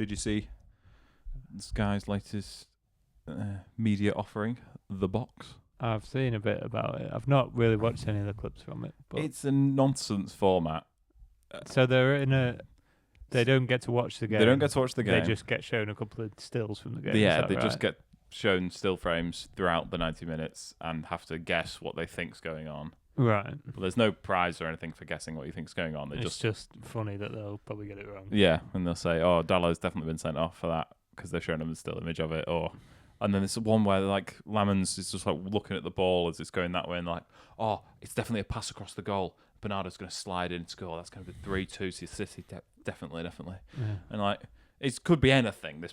Did you see Sky's latest media offering, The Box? I've seen a bit about it. I've not really watched any of the clips from it. But It's a nonsense format. So they don't get to watch the game. They don't get to watch the game. They just get shown a couple of stills from the game. Yeah, they just get shown still frames throughout the 90 minutes and have to guess what they think's going on. Right. But there's no prize or anything for guessing what you think's going on. It's just funny that they'll probably get it wrong. Yeah, and they'll say, "Oh, Dallow's definitely been sent off for that," because they're showing them a still image of it. And then there's one where like Lamans is just like looking at the ball as it's going that way, and like, "Oh, it's definitely a pass across the goal. Bernardo's going to slide in and score. That's going to be 3-2 to City. Definitely." Yeah. And like, it could be anything. This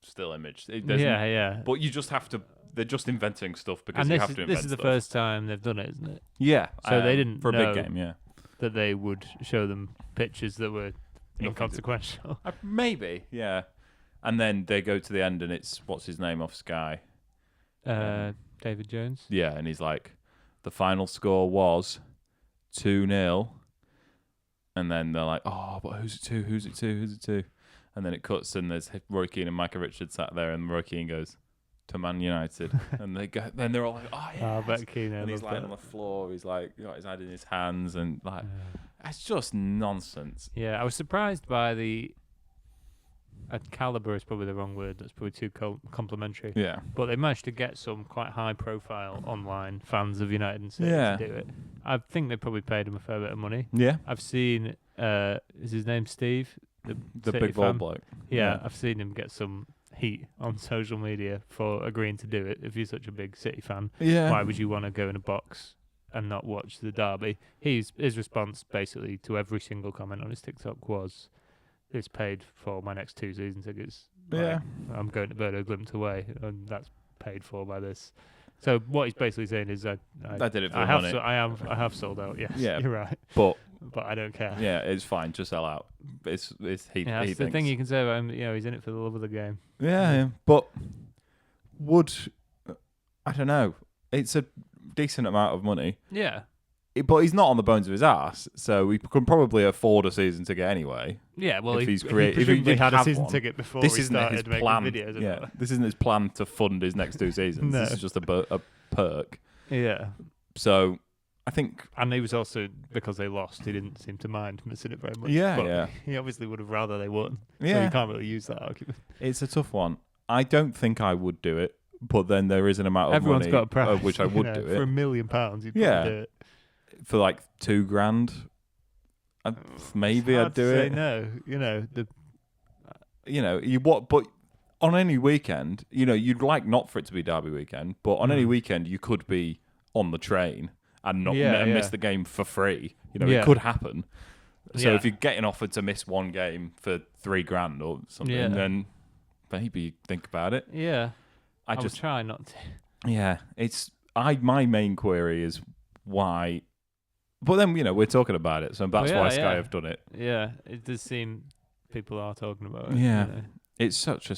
still image. Yeah. But you just have to. They're just inventing stuff because And you have to invent this is the stuff. first time they've done it, isn't it? Yeah. So they didn't for a know big game. Yeah. that they would show them pictures that were inconsequential. Maybe. Yeah. And then they go to the end, and it's what's his name off Sky. David Jones. Yeah, and he's like, the final score was 2-0. And then they're like, "Oh, but who's it to? Who's it to? Who's it to?" And then it cuts, and there's Roy Keane and Micah Richards sat there, and Roy Keane goes, "To Man United." And they go, then they're all like, "Oh yeah." I bet Keane. And he's lying on the floor. He's like, got his head in his hands, and like, it's just nonsense. Yeah, I was surprised by the. Caliber is probably the wrong word. That's probably too complimentary. Yeah. But they managed to get some quite high-profile online fans of United and City Yeah. to do it. I think they probably paid him a fair bit of money. Yeah. I've seen. Is his name Steve? The City big ball fan? bloke. Yeah, I've seen him get some heat on social media for agreeing to do it. If you're such a big City fan, Yeah. why would you want to go in a box and not watch the derby? His response basically to every single comment on his TikTok was, "It's paid for my next 2 season tickets. Yeah. I'm going to Bodo Glimt away, and that's paid for by this." So what he's basically saying is, I did it for the money. I have sold out. Yes, Yeah. you're right. But I don't care. yeah, it's fine. Just sell out. It's he. Yeah, he that's the thinks. thing you can say about him. He's in it for the love of the game. Yeah. But I don't know. It's a decent amount of money. Yeah. But he's not on the bones of his ass, so we can probably afford a season ticket anyway. Yeah, well, If he he's if he presumably did had a have season one. ticket before This he isn't his started making plan. videos. Yeah, this isn't his plan to fund his next 2 seasons. No. This is just a perk. Yeah. So I think. And he was also, because they lost, he didn't seem to mind missing it very much. Yeah, But yeah. he obviously would have rather they won. So Yeah. you can't really use that argument. It's a tough one. I don't think I would do it, but then there is an amount of Everyone's money got a price. of which I would do For it £1 million, you'd Yeah. probably do it. for like $2,000. Maybe It's hard I'd do to say it. no. But on any weekend, you'd like not for it to be derby weekend, but on any weekend you could be on the train and not miss the game for free. It could happen. So if you're getting offered to miss one game for $3,000 or something, then maybe think about it. Yeah. I just would try not to. Yeah, my main query is why. But then we're talking about it, so that's why Sky have done it. Yeah, it does seem people are talking about it. Yeah. It's such a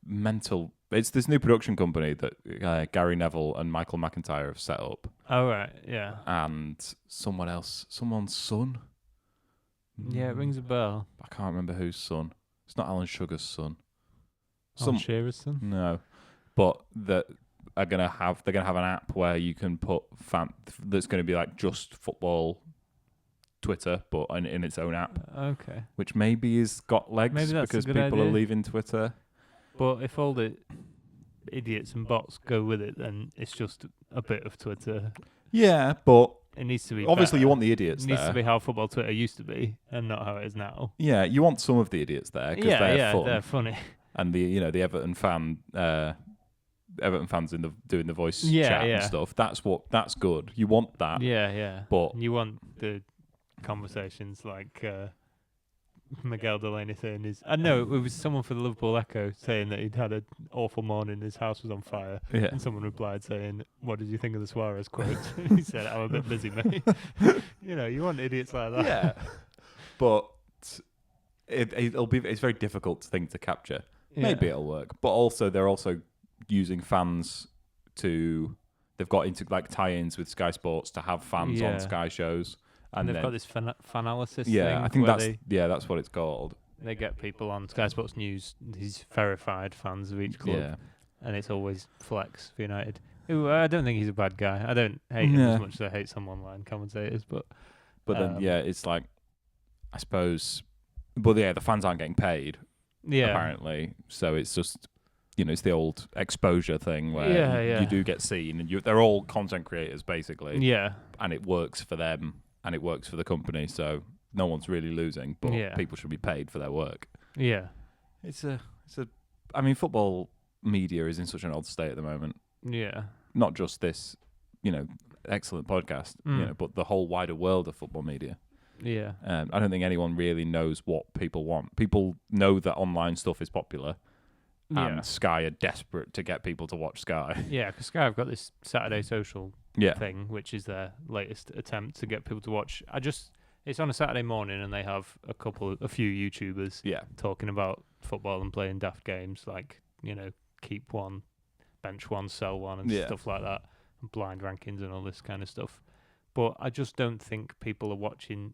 mental. It's this new production company that Gary Neville and Michael McIntyre have set up, Oh right, yeah. and someone's son. Yeah, it rings a bell. I can't remember whose son. It's not Alan Sugar's son. Alan Shearer's son? No, but they're gonna have an app where you can put that's going to be like just football Twitter, but in its own app. Okay. Which maybe has got legs Maybe that's a because good people are idea. leaving Twitter. But if all the idiots and bots go with it, then it's just a bit of Twitter. Yeah, but It needs to be obviously better. you want the idiots It needs there. to be how football Twitter used to be, and not how it is now. Yeah, you want some of the idiots there because they're fun. They're funny. And the Everton fans doing the voice chat and stuff. That's good. You want that. Yeah. But You want the conversations like Miguel Delaney saying I know it was someone for the Liverpool Echo saying that he'd had an awful morning, his house was on fire, and someone replied saying, "What did you think of the Suarez quote?" He said, "I'm a bit busy, mate." You want idiots like that. Yeah, but it's very difficult thing to capture. Maybe it'll work, but also they're also using fans they've got into like tie-ins with Sky Sports to have fans on Sky shows. And they've got this fan analysis thing. thing. I think that's what it's called. they get people on Sky Sports News, these verified fans of each club, and it's always Flex for United. Who I don't think he's a bad guy. I don't hate him as much as I hate some online commentators, but then it's like, I suppose, but the fans aren't getting paid. Yeah, apparently, so it's just. It's the old exposure thing where you do get seen, and they're all content creators basically. Yeah, and it works for them, and it works for the company. So no one's really losing, but people should be paid for their work. Yeah, I mean, football media is in such an odd state at the moment. Yeah, not just this, excellent podcast, but the whole wider world of football media. Yeah, I don't think anyone really knows what people want. People know that online stuff is popular. And Sky are desperate to get people to watch Sky. Yeah, because Sky have got this Saturday Social thing, which is their latest attempt to get people to watch. It's on a Saturday morning, and they have a few YouTubers talking about football and playing daft games like, keep one, bench one, sell one, and stuff like that, and blind rankings and all this kind of stuff. But I just don't think people are watching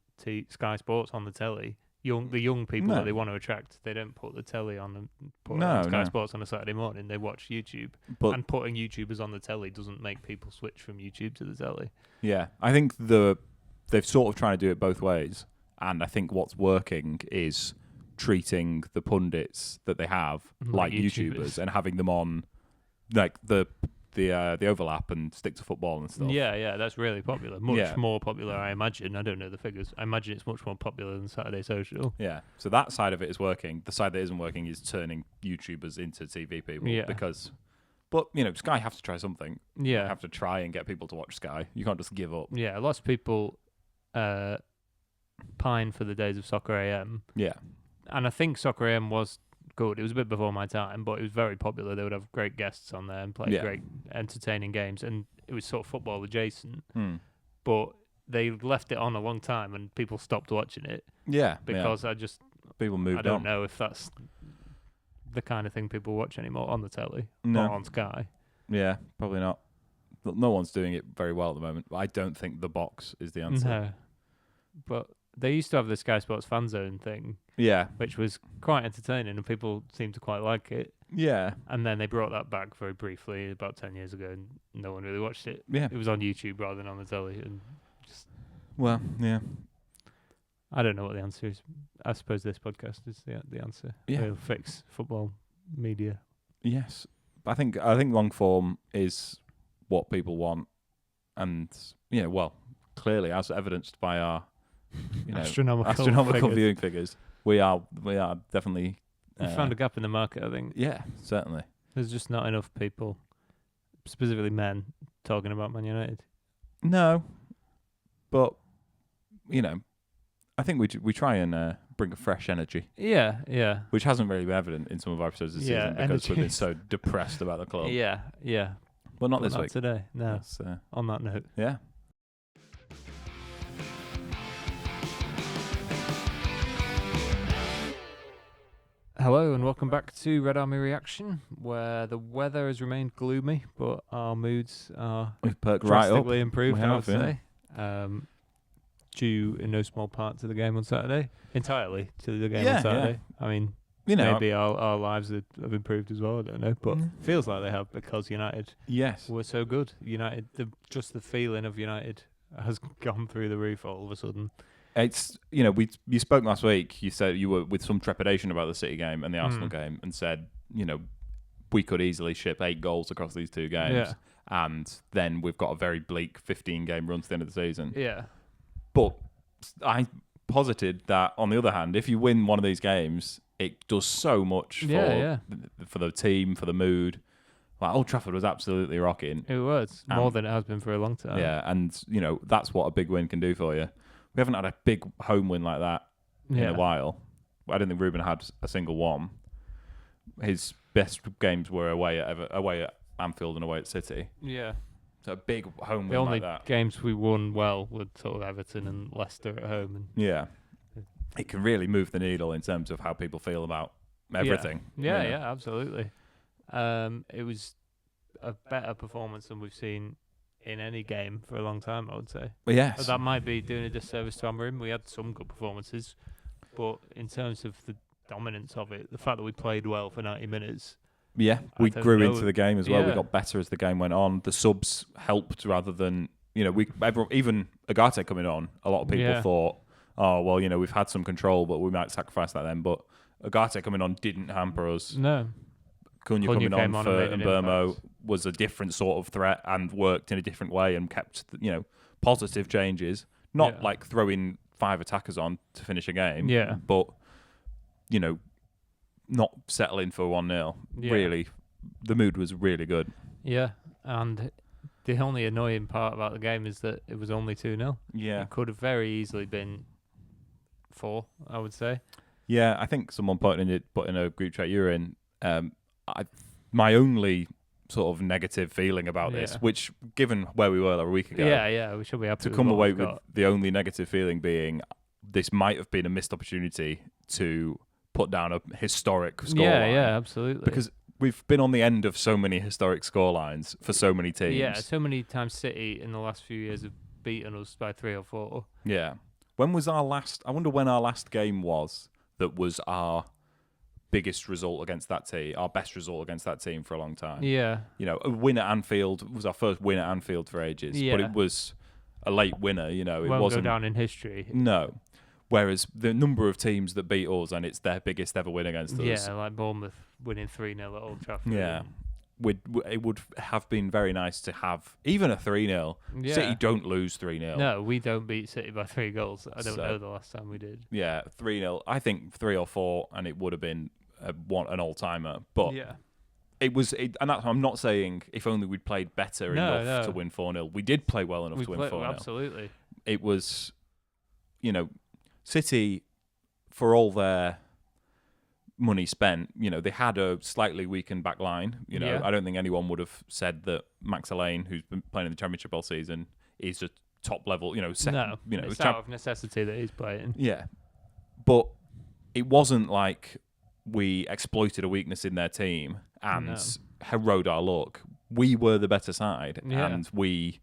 Sky Sports on the telly. The young people that they want to attract, they don't put the telly on and put on Sky Sports on a Saturday morning. They watch YouTube. And putting YouTubers on the telly doesn't make people switch from YouTube to the telly. Yeah, I think they've sort of tried to do it both ways. And I think what's working is treating the pundits that they have like YouTubers and having them on like the overlap and stick to football and stuff. Yeah, that's really popular. Much more popular, I imagine. I don't know the figures. I imagine it's much more popular than Saturday Social. Yeah, so that side of it is working. The side that isn't working is turning YouTubers into TV people. Yeah. But Sky have to try something. Yeah. You have to try and get people to watch Sky. You can't just give up. Yeah, lots of people pine for the days of Soccer AM. Yeah. And I think Soccer AM was good. It was a bit before my time, but it was very popular. They would have great guests on there and play great, entertaining games, and it was sort of football adjacent. But they left it on a long time, and people stopped watching it. Yeah, because people moved on. I don't know if that's the kind of thing people watch anymore on the telly or on Sky. Yeah, probably not. No one's doing it very well at the moment. I don't think the box is the answer. No, but they used to have the Sky Sports Fan Zone thing. Yeah. Which was quite entertaining, and people seemed to quite like it. Yeah. And then they brought that back very briefly about 10 years ago, and no one really watched it. Yeah. It was on YouTube rather than on the telly. And well, yeah. I don't know what the answer is. I suppose this podcast is the answer. Yeah. It'll fix football media. Yes. I think long form is what people want. And, clearly, as evidenced by our astronomical viewing figures. We are definitely. We found a gap in the market, I think. Yeah, certainly. There's just not enough people, specifically men, talking about Man United. No, but I think we try and bring a fresh energy. Yeah, yeah. Which hasn't really been evident in some of our episodes this season because we've been so depressed about the club. Yeah, yeah. But not this week. Today. No. On that note. Yeah. Hello and welcome back to Red Army Reaction, where the weather has remained gloomy, but our moods are drastically improved, I would say. Due in no small part to the game on Saturday. Entirely to the game on Saturday. Yeah. I mean, maybe our lives have improved as well, I don't know, but feels like they have because United were so good. United, just the feeling of United has gone through the roof all of a sudden. It's you spoke last week. You said you were with some trepidation about the City game and the Arsenal game, and said we could easily ship 8 goals across these 2 games, and then we've got a very bleak 15-game run to the end of the season. Yeah, but I posited that on the other hand, if you win one of these games, it does so much for the team, for the mood. Like Old Trafford was absolutely rocking. It was more than it has been for a long time. Yeah, and that's what a big win can do for you. We haven't had a big home win like that in a while. I don't think Ruben had a single one. His best games were away at Anfield and away at City. Yeah. So a big home win like that. The only games we won well were sort of Everton and Leicester at home. And it can really move the needle in terms of how people feel about everything. Yeah, absolutely. It was a better performance than we've seen in any game for a long time, I would say. Well, yes. But that might be doing a disservice to Amorim. We had some good performances, but in terms of dominance of it. The fact that we played well for 90 minutes. Yeah, we grew into the game as well. Yeah. We got better as the game went on. The subs helped rather than, even Agate coming on, a lot of people thought, oh, well, we've had some control, but we might sacrifice that then. But Agate coming on didn't hamper us. No. Cunha coming on for Mbermo was a different sort of threat and worked in a different way and kept, positive changes. Not like throwing 5 attackers on to finish a game. Yeah. But, not settling for 1-0. Yeah. Really, the mood was really good. Yeah, and the only annoying part about the game is that it was only 2-0. Yeah. It could have very easily been 4, I would say. Yeah, I think someone put in a group chat you were in, my only sort of negative feeling about this, which, given where we were a week ago, we should be happy to come away with the only negative feeling being this might have been a missed opportunity to put down a historic scoreline. Yeah, absolutely. Because we've been on the end of so many historic scorelines for so many teams. Yeah, so many times City in the last few years have beaten us by 3 or 4. Yeah. When was our last... I wonder when our last game was that was our biggest result against that team, our best result against that team for a long time. Yeah. A win at Anfield was our first win at Anfield for ages. Yeah. But it was a late winner, It won't wasn't go down in history. No. Whereas the number of teams that beat us and it's their biggest ever win against us. Yeah, like Bournemouth winning 3-0 at Old Trafford. Yeah. It would have been very nice to have even a 3-0. Yeah. City don't lose 3-0. No, we don't beat City by 3 goals. I don't know the last time we did. Yeah, 3-0. I think 3 or 4, and it would have been an all-timer. But and I'm not saying if only we'd played better enough to win 4-0. We did play well enough to win 4-0. Absolutely. It was, City, for all their money spent, they had a slightly weakened back line. I don't think anyone would have said that Max Alleyne, who's been playing in the Championship all season, is a top level, second. No, it's out of necessity that he's playing. Yeah. But it wasn't like we exploited a weakness in their team and rode our luck. We were the better side, and we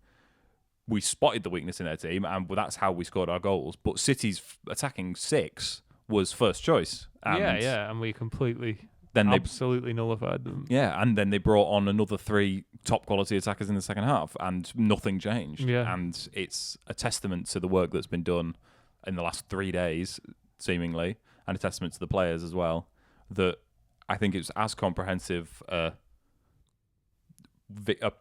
spotted the weakness in their team, and that's how we scored our goals. But City's attacking 6 was first choice. And and we completely, absolutely nullified them. Yeah, and then they brought on another 3 top quality attackers in the second half, and nothing changed. Yeah. And it's a testament to the work that's been done in the last 3 days, seemingly, and a testament to the players as well, that I think it's as comprehensive a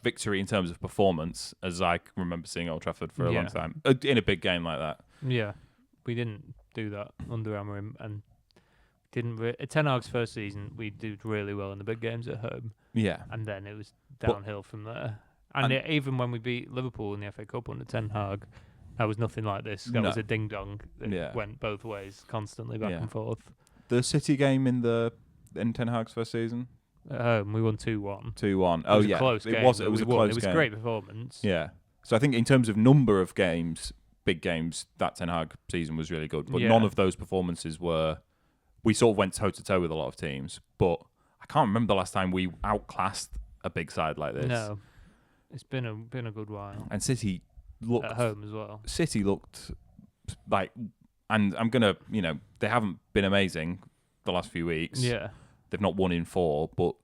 victory in terms of performance as I can remember seeing Old Trafford for a long time in a big game like that. Yeah, we didn't do that under Amorim, and Ten Hag's first season we did really well in the big games at home. Yeah, and then it was downhill from there. And even when we beat Liverpool in the FA Cup under Ten Hag, that was nothing like this. That was a ding dong that went both ways constantly back and forth. The City game in Ten Hag's first season. At home, we won 2-1. 2-1. Oh, yeah. Close game, it was a close game. It was a great performance. Yeah. So I think in terms of number of games, big games, that Ten Hag season was really good. But none of those performances were... We sort of went toe-to-toe with a lot of teams. But I can't remember the last time we outclassed a big side like this. No. It's been a good while. And City looked... At home as well. City looked like... And I'm going to... they haven't been amazing the last few weeks. Yeah. They've not won in 4, but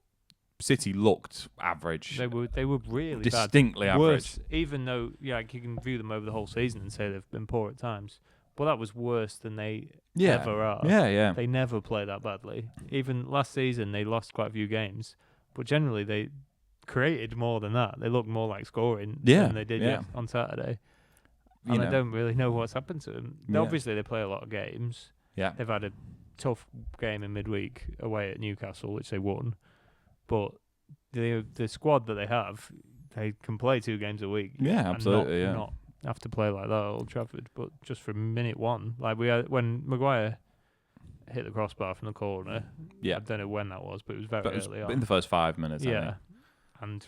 City looked average. They were really distinctly bad. average. Worse, even though you can view them over the whole season and say they've been poor at times. But that was worse than they ever are. Yeah. They never play that badly. Even last season, they lost quite a few games. But generally, they created more than that. They looked more like scoring than they did on Saturday. And I don't really know what's happened to them. Obviously, they play a lot of games. Yeah. They've had a tough game in midweek away at Newcastle, which they won. But the squad that they have, they can play 2 games a week. Yeah, absolutely. And not have to play like that at Old Trafford. But just from minute 1, like when Maguire hit the crossbar from the corner. Yeah, I don't know when that was, but it was very early on. In the first 5 minutes. Yeah, and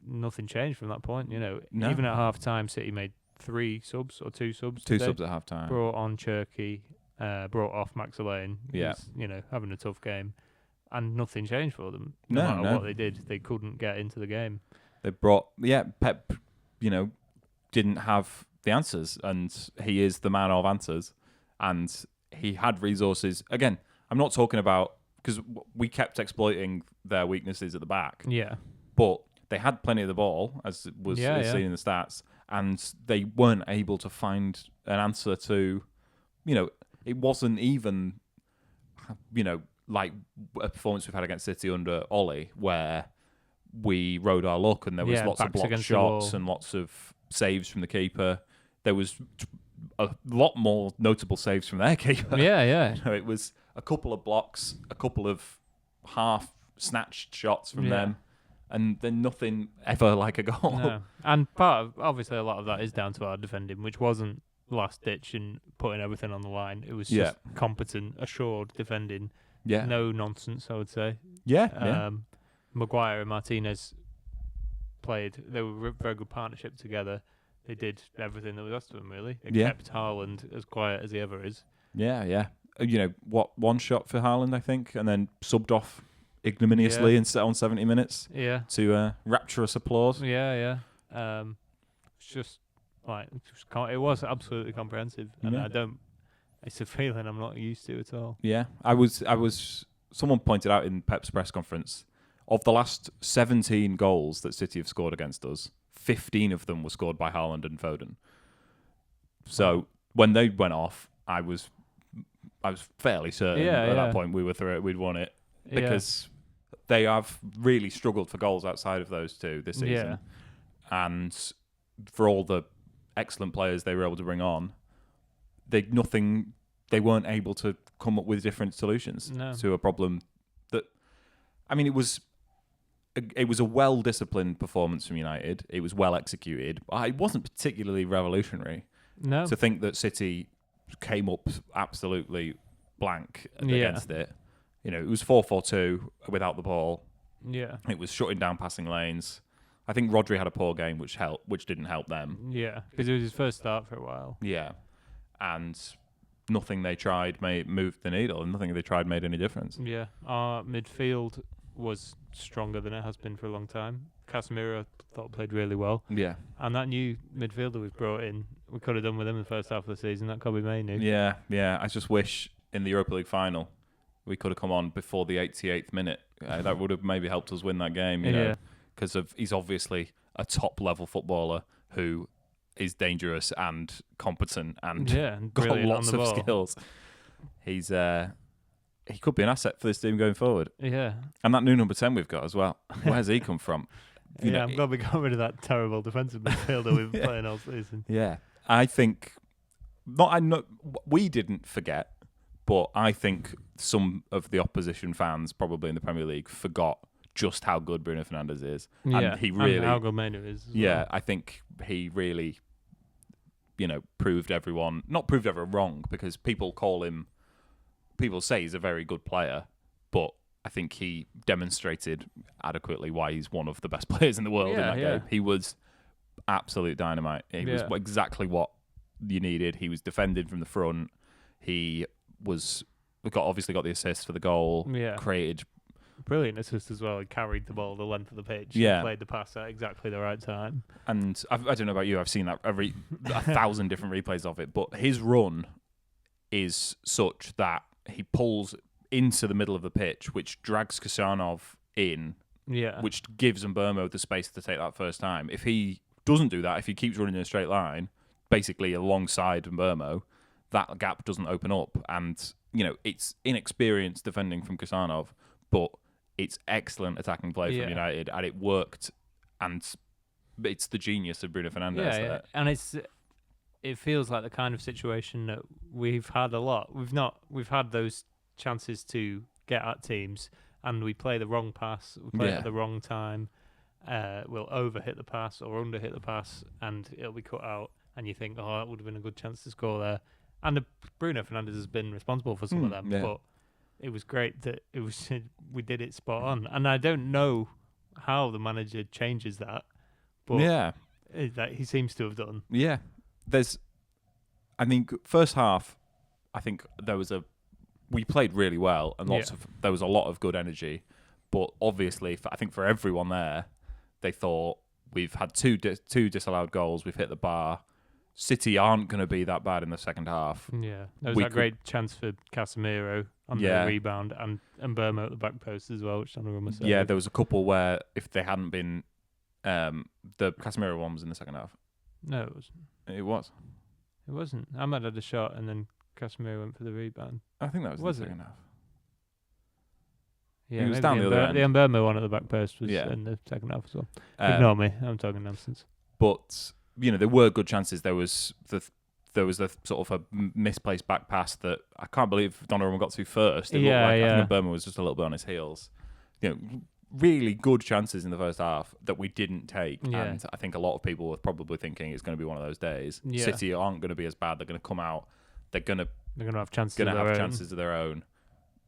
nothing changed from that point. Even at half time, City made 3 subs or 2 subs. 2 subs at half time. Brought on Cherky. Brought off Max Alleyne. Yeah. Having a tough game. And nothing changed for them. No matter what they did, they couldn't get into the game. They brought... Yeah, Pep, didn't have the answers. And he is the man of answers. And he had resources. Again, I'm not talking about, because we kept exploiting their weaknesses at the back. Yeah. But they had plenty of the ball, as was seen in the stats, and they weren't able to find an answer to, it wasn't even, like a performance we've had against City under Ollie, where we rode our luck and there was lots of blocked shots and lots of saves from the keeper. There was a lot more notable saves from their keeper. Yeah. It was a couple of blocks, a couple of half snatched shots from them, and then nothing ever like a goal. No. And obviously a lot of that is down to our defending, which wasn't last ditch and putting everything on the line. It was just competent, assured defending. Yeah. No nonsense, I would say. Yeah. Maguire and Martinez they were a very good partnership together. They did everything that was asked of them, really. It kept Haaland as quiet as he ever is. Yeah. One shot for Haaland, I think, and then subbed off ignominiously and set on 70 minutes to rapturous applause. Yeah. It's just like, it was absolutely comprehensive, and it's a feeling I'm not used to at all. Yeah, I was. Someone pointed out in Pep's press conference, of the last 17 goals that City have scored against us, 15 of them were scored by Haaland and Foden. So when they went off, I was fairly certain at that point we were through it, we'd won it, because they have really struggled for goals outside of those two this season. And for all the excellent players they were able to bring on, they weren't able to come up with different solutions to a problem that, it was a well-disciplined performance from United. It was well executed. It wasn't particularly revolutionary. No. To think that City came up absolutely blank against it. It was 4-4-2 without the ball. Yeah. It was shutting down passing lanes. I think Rodri had a poor game, which didn't help them. Yeah, because it was his first start for a while. Yeah. And nothing they tried moved the needle, and nothing they tried made any difference. Yeah. Our midfield was stronger than it has been for a long time. Casemiro, I thought, played really well. Yeah. And that new midfielder we've brought in, we could have done with him in the first half of the season. That Kobe Mainoo. Yeah. I just wish in the Europa League final we could have come on before the 88th minute. That would have maybe helped us win that game, because he's obviously a top-level footballer who is dangerous and competent and got lots of skills. He could be an asset for this team going forward. Yeah. And that new number 10 we've got as well. Where's he come from? I'm glad we got rid of that terrible defensive midfielder we've been playing all season. Yeah. I think we didn't forget, but I think some of the opposition fans, probably in the Premier League, forgot just how good Bruno Fernandes is. Yeah. And he really, and how good Mainoo is. Well. I think he really, proved everyone wrong, because people say he's a very good player, but I think he demonstrated adequately why he's one of the best players in the world in that game. He was absolute dynamite. He was exactly what you needed. He was defending from the front. He obviously got the assist for the goal. Yeah. Created brilliant assist as well. He carried the ball the length of the pitch. Yeah. Played the pass at exactly the right time. And I don't know about you, I've seen that 1,000 different replays of it, but his run is such that he pulls into the middle of the pitch, which drags Kusanov in, which gives Mbeumo the space to take that first time. If he doesn't do that, if he keeps running in a straight line, basically alongside Mbeumo, that gap doesn't open up. And, it's inexperienced defending from Kusanov, but it's excellent attacking play from United, and it worked. And it's the genius of Bruno Fernandes. Yeah. And it feels like the kind of situation that we've had a lot. We've had those chances to get at teams, and we play the wrong pass, we play it at the wrong time. We'll overhit the pass or underhit the pass, and it'll be cut out. And you think, that would have been a good chance to score there. And Bruno Fernandes has been responsible for some of them, but it was great that we did it spot on. And I don't know how the manager changes that, but that he seems to have done. Yeah. First half, I think we played really well, and there was a lot of good energy, but obviously, I think for everyone there, they thought we've had two disallowed goals, we've hit the bar. City aren't going to be that bad in the second half. Yeah, there was that great chance for Casemiro on the rebound, and Burma at the back post as well, which Donnarumma saved. Yeah, there was a couple where if they hadn't been, the Casemiro one was in the second half. No, it wasn't. It was. It wasn't. Ahmad had a shot and then Casemiro went for the rebound. I think that was in the second half. Yeah, it was down the other end. The Burma one at the back post was in the second half as well. Ignore me, I'm talking nonsense. But there were good chances. There was the sort of a misplaced back pass that I can't believe Donnarumma got to first. It looked like I think Burma was just a little bit on his heels. Really good chances in the first half that we didn't take. Yeah. And I think a lot of people were probably thinking it's going to be one of those days. Yeah. City aren't going to be as bad. They're going to come out. They're going to have chances. Chances of their own.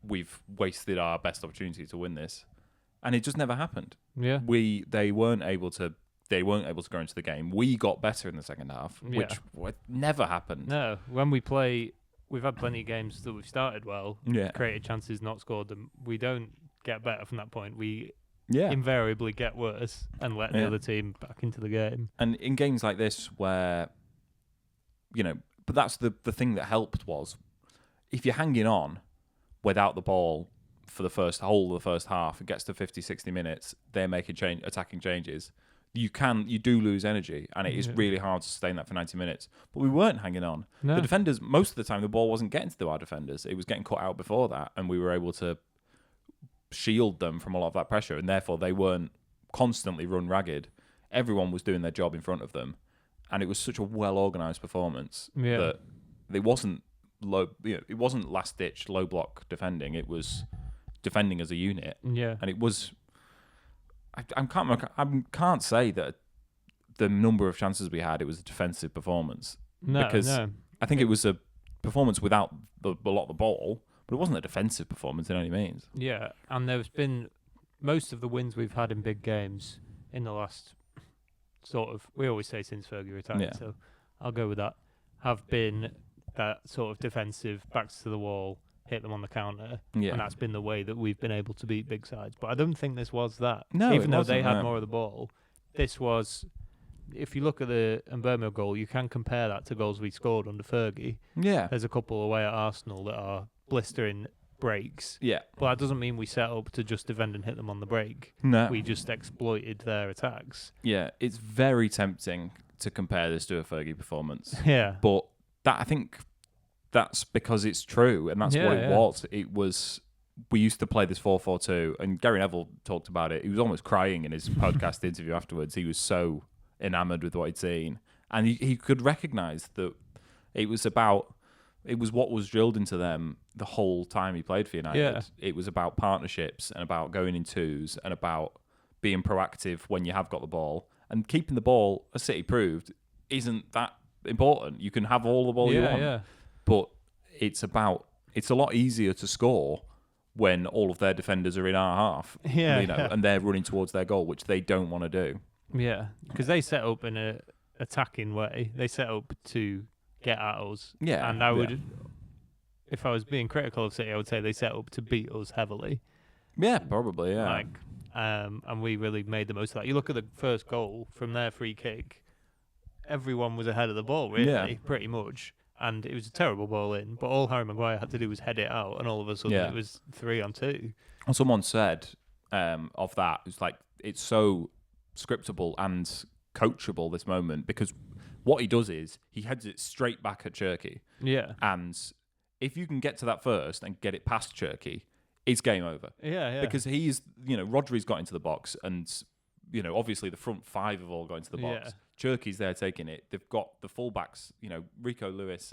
We've wasted our best opportunity to win this, and it just never happened. Yeah. They weren't able to go into the game. We got better in the second half, which never happened. No, when we play, we've had plenty of games that we've started well, created chances, not scored them. We don't get better from that point. We invariably get worse and let the other team back into the game. And in games like this where, but that's the thing that helped was if you're hanging on without the ball for the first half, it gets to 50, 60 minutes, they're making attacking changes. You do lose energy, and it is really hard to sustain that for 90 minutes. But we weren't hanging on. No. The defenders, most of the time, the ball wasn't getting to our defenders. It was getting cut out before that, and we were able to shield them from a lot of that pressure, and therefore they weren't constantly run ragged. Everyone was doing their job in front of them, and it was such a well-organised performance that it wasn't it wasn't last-ditch low-block defending. It was defending as a unit, and it was. I can't say that the number of chances we had, it was a defensive performance. Because I think it was a performance without a lot of the ball, but it wasn't a defensive performance in any means. Yeah, and there's been most of the wins we've had in big games in the last we always say since Fergie retired, so I'll go with that, have been that sort of defensive, backs to the wall, hit them on the counter, and that's been the way that we've been able to beat big sides. But I don't think this was that. No, even though they had more of the ball, this was. If you look at the Mbeumo goal, you can compare that to goals we scored under Fergie. Yeah, there's a couple away at Arsenal that are blistering breaks. Yeah, but that doesn't mean we set up to just defend and hit them on the break. No, we just exploited their attacks. Yeah, it's very tempting to compare this to a Fergie performance. Yeah, but I think. That's because it's true, and that's what it was. It was. We used to play this 4-4-2, and Gary Neville talked about it. He was almost crying in his podcast interview afterwards. He was so enamoured with what he'd seen, and he could recognise that it was what was drilled into them the whole time he played for United. Yeah. It was about partnerships and about going in twos and about being proactive when you have got the ball, and keeping the ball, as City proved, isn't that important. You can have all the ball you want. Yeah. But it's a lot easier to score when all of their defenders are in our half, and they're running towards their goal, which they don't want to do. Yeah, because they set up in an attacking way. They set up to get at us. Yeah, and I would, if I was being critical of City, I would say they set up to beat us heavily. Yeah, probably. Yeah, and we really made the most of that. You look at the first goal from their free kick. Everyone was ahead of the ball, really, pretty much. And it was a terrible ball in, but all Harry Maguire had to do was head it out, and all of a sudden it was 3-on-2. And someone said of that, it's like it's so scriptable and coachable, this moment, because what he does is he heads it straight back at Cherki. Yeah. And if you can get to that first and get it past Cherki, it's game over. Yeah. Because Rodri's got into the box, and obviously the front five have all got into the box. Yeah. Cherki's there taking it. They've got the fullbacks, Rico Lewis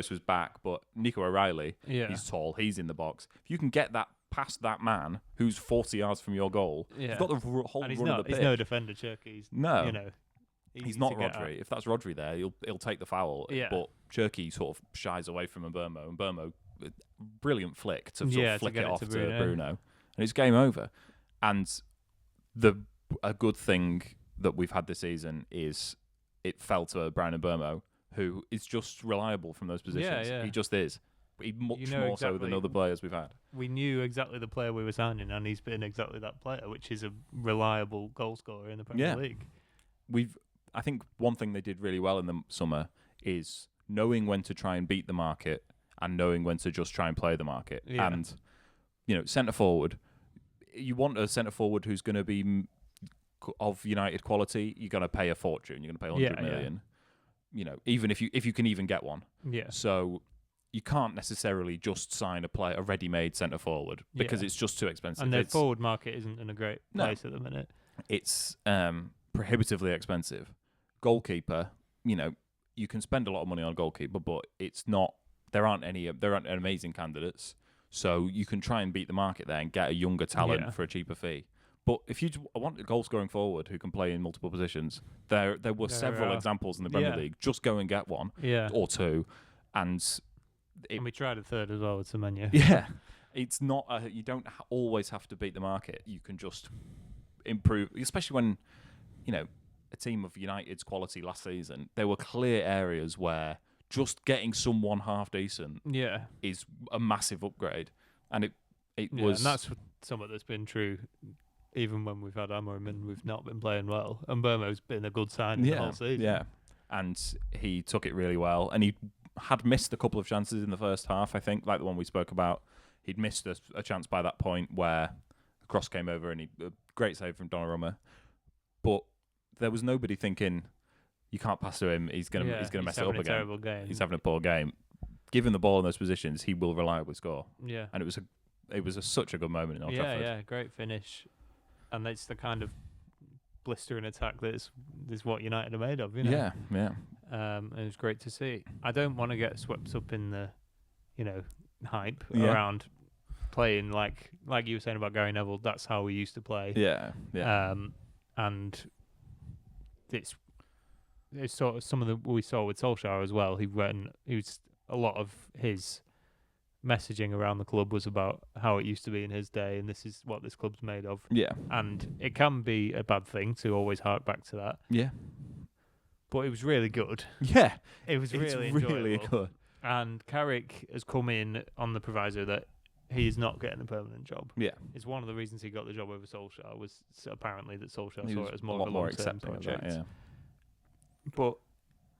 was back, but Nico O'Reilly, he's tall, he's in the box. If you can get that past that man who's 40 yards from your goal, you've got the whole run of the pitch. He's no defender, Cherki. He's not Rodri. If that's Rodri there, he'll take the foul. Yeah. But Cherki sort of shies away from Mbeumo, and Mbeumo, brilliant flick to sort of flick it off to Bruno, and it's game over. And a good thing that we've had this season is it fell to Bryan Mbeumo, who is just reliable from those positions. Yeah. He just is. Much more so than other players we've had. We knew exactly the player we were signing, and he's been exactly that player, which is a reliable goal scorer in the Premier League. I think one thing they did really well in the summer is knowing when to try and beat the market and knowing when to just try and play the market. Yeah. And, centre forward, you want a centre forward who's going to be of United quality. You're going to pay a fortune. You're going to pay 100 million. Even if you can even get one. Yeah. So you can't necessarily just sign a ready-made centre forward because it's just too expensive. And the forward market isn't in a great place at the minute. It's prohibitively expensive. Goalkeeper, you can spend a lot of money on a goalkeeper, but it's not. There aren't amazing candidates. So you can try and beat the market there and get a younger talent for a cheaper fee. But if you want a goal-scoring forward who can play in multiple positions, there were several examples in the Premier League. Just go and get one or two, and we tried a third as well with Semenyo. Yeah, it's not. You don't always have to beat the market. You can just improve, especially when a team of United's quality last season. There were clear areas where just getting someone half decent is a massive upgrade, and it was. And that's something that's been true. Even when we've had Amorim and we've not been playing well. And Burmo's been a good sign the whole season. Yeah, and he took it really well. And he had missed a couple of chances in the first half, I think, like the one we spoke about. He'd missed a chance by that point where the cross came over and a great save from Donnarumma. But there was nobody thinking, you can't pass to him, he's gonna mess it up again. He's having a terrible game. He's having a poor game. Given the ball in those positions, he will reliably score. Yeah. And it was such a good moment in Old Trafford. Yeah, great finish. And it's the kind of blistering attack that is what United are made of, Yeah. And it was great to see. I don't want to get swept up in the, hype around playing like you were saying about Gary Neville. That's how we used to play. Yeah. And it's sort of some of the we saw with Solskjaer as well. He was a lot of his messaging around the club was about how it used to be in his day, and this is what this club's made of. Yeah. And it can be a bad thing to always hark back to that. Yeah. But it was really good. Yeah. It was really enjoyable. Really good. And Carrick has come in on the proviso that he is not getting a permanent job. Yeah. It's one of the reasons he got the job over Solskjaer was apparently that Solskjaer saw it as more of a long-term project. That, yeah. But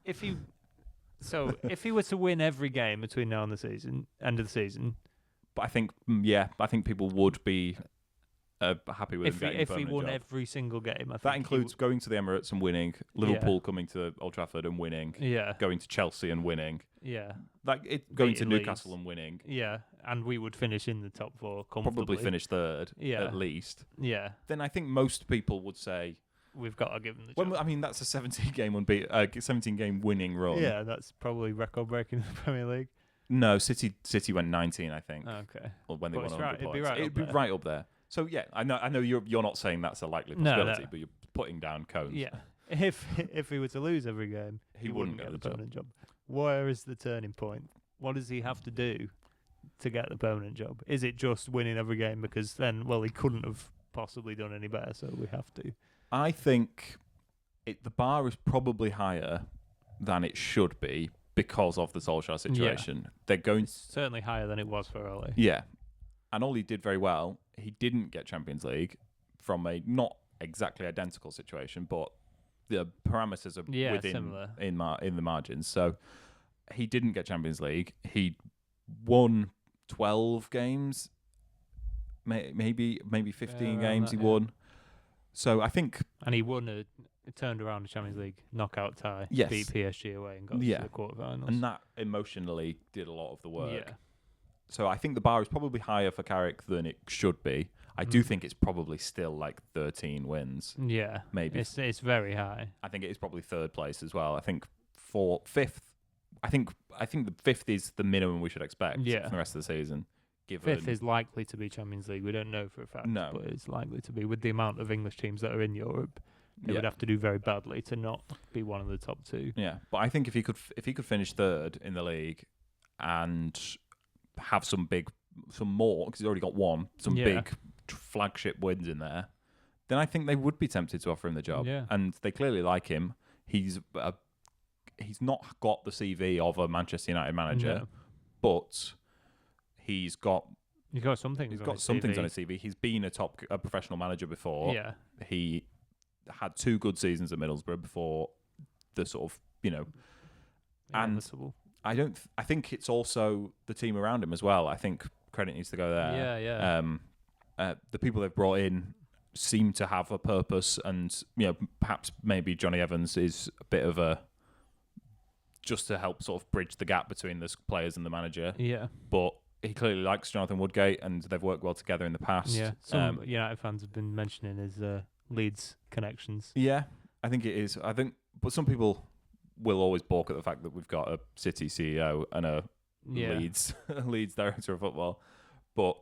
if he were to win every game between now and the end of the season, but I think people would be happy with him if he won every single game. I think that includes going to the Emirates and winning, Liverpool coming to Old Trafford and winning, going to Chelsea and winning, going to Newcastle and winning, and we would finish in the top four comfortably. Probably finish third, at least. Yeah. Then I think most people would say, we've got to give them the job. Well, I mean, that's a 17-game winning run. Yeah, that's probably record-breaking in the Premier League. No, City went 19, I think. Okay. Or when they won 100 points. It'd be right up there. So yeah, I know you're not saying that's a likely possibility, but you're putting down cones. Yeah. If he were to lose every game, he wouldn't get the permanent job. Where is the turning point? What does he have to do to get the permanent job? Is it just winning every game? Because then, he couldn't have possibly done any better, so we have to. I think the bar is probably higher than it should be because of the Solskjaer situation. Yeah. They're going certainly higher than it was for Ole. Yeah, and Ole did very well. He didn't get Champions League from a not exactly identical situation, but the parameters are within similar. in the margins. So he didn't get Champions League. He won 12 games, maybe 15 games. He won. So I think... And he won turned around the Champions League knockout tie, beat PSG away and got to the quarterfinals. And that emotionally did a lot of the work. Yeah. So I think the bar is probably higher for Carrick than it should be. I do think it's probably still like 13 wins. Yeah. Maybe. It's very high. I think it is probably third place as well. I think fifth. I think the fifth is the minimum we should expect for the rest of the season. Fifth is likely to be Champions League. We don't know for a fact, but it's likely to be. With the amount of English teams that are in Europe, they would have to do very badly to not be one of the top two. Yeah, but I think if he could finish third in the league and have some more, because he's already got big flagship wins in there, then I think they would be tempted to offer him the job. Yeah. And they clearly like him. He's not got the CV of a Manchester United manager, but he's got some things. He's got some things on his CV. He's been a professional manager before. Yeah. He had 2 good seasons at Middlesbrough before the sort of, I think it's also the team around him as well. I think credit needs to go there. Yeah. The people they've brought in seem to have a purpose, and perhaps maybe Johnny Evans is a bit of a just to help sort of bridge the gap between the players and the manager. Yeah. But he clearly likes Jonathan Woodgate, and they've worked well together in the past. Yeah. Some United fans have been mentioning his Leeds connections. Yeah, I think it is. But some people will always balk at the fact that we've got a City CEO and a Leeds director of football. But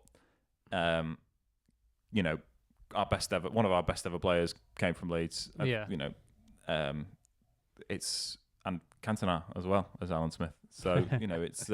our best ever, one of our best ever players came from Leeds. It's and Cantona as well as Alan Smith. So it's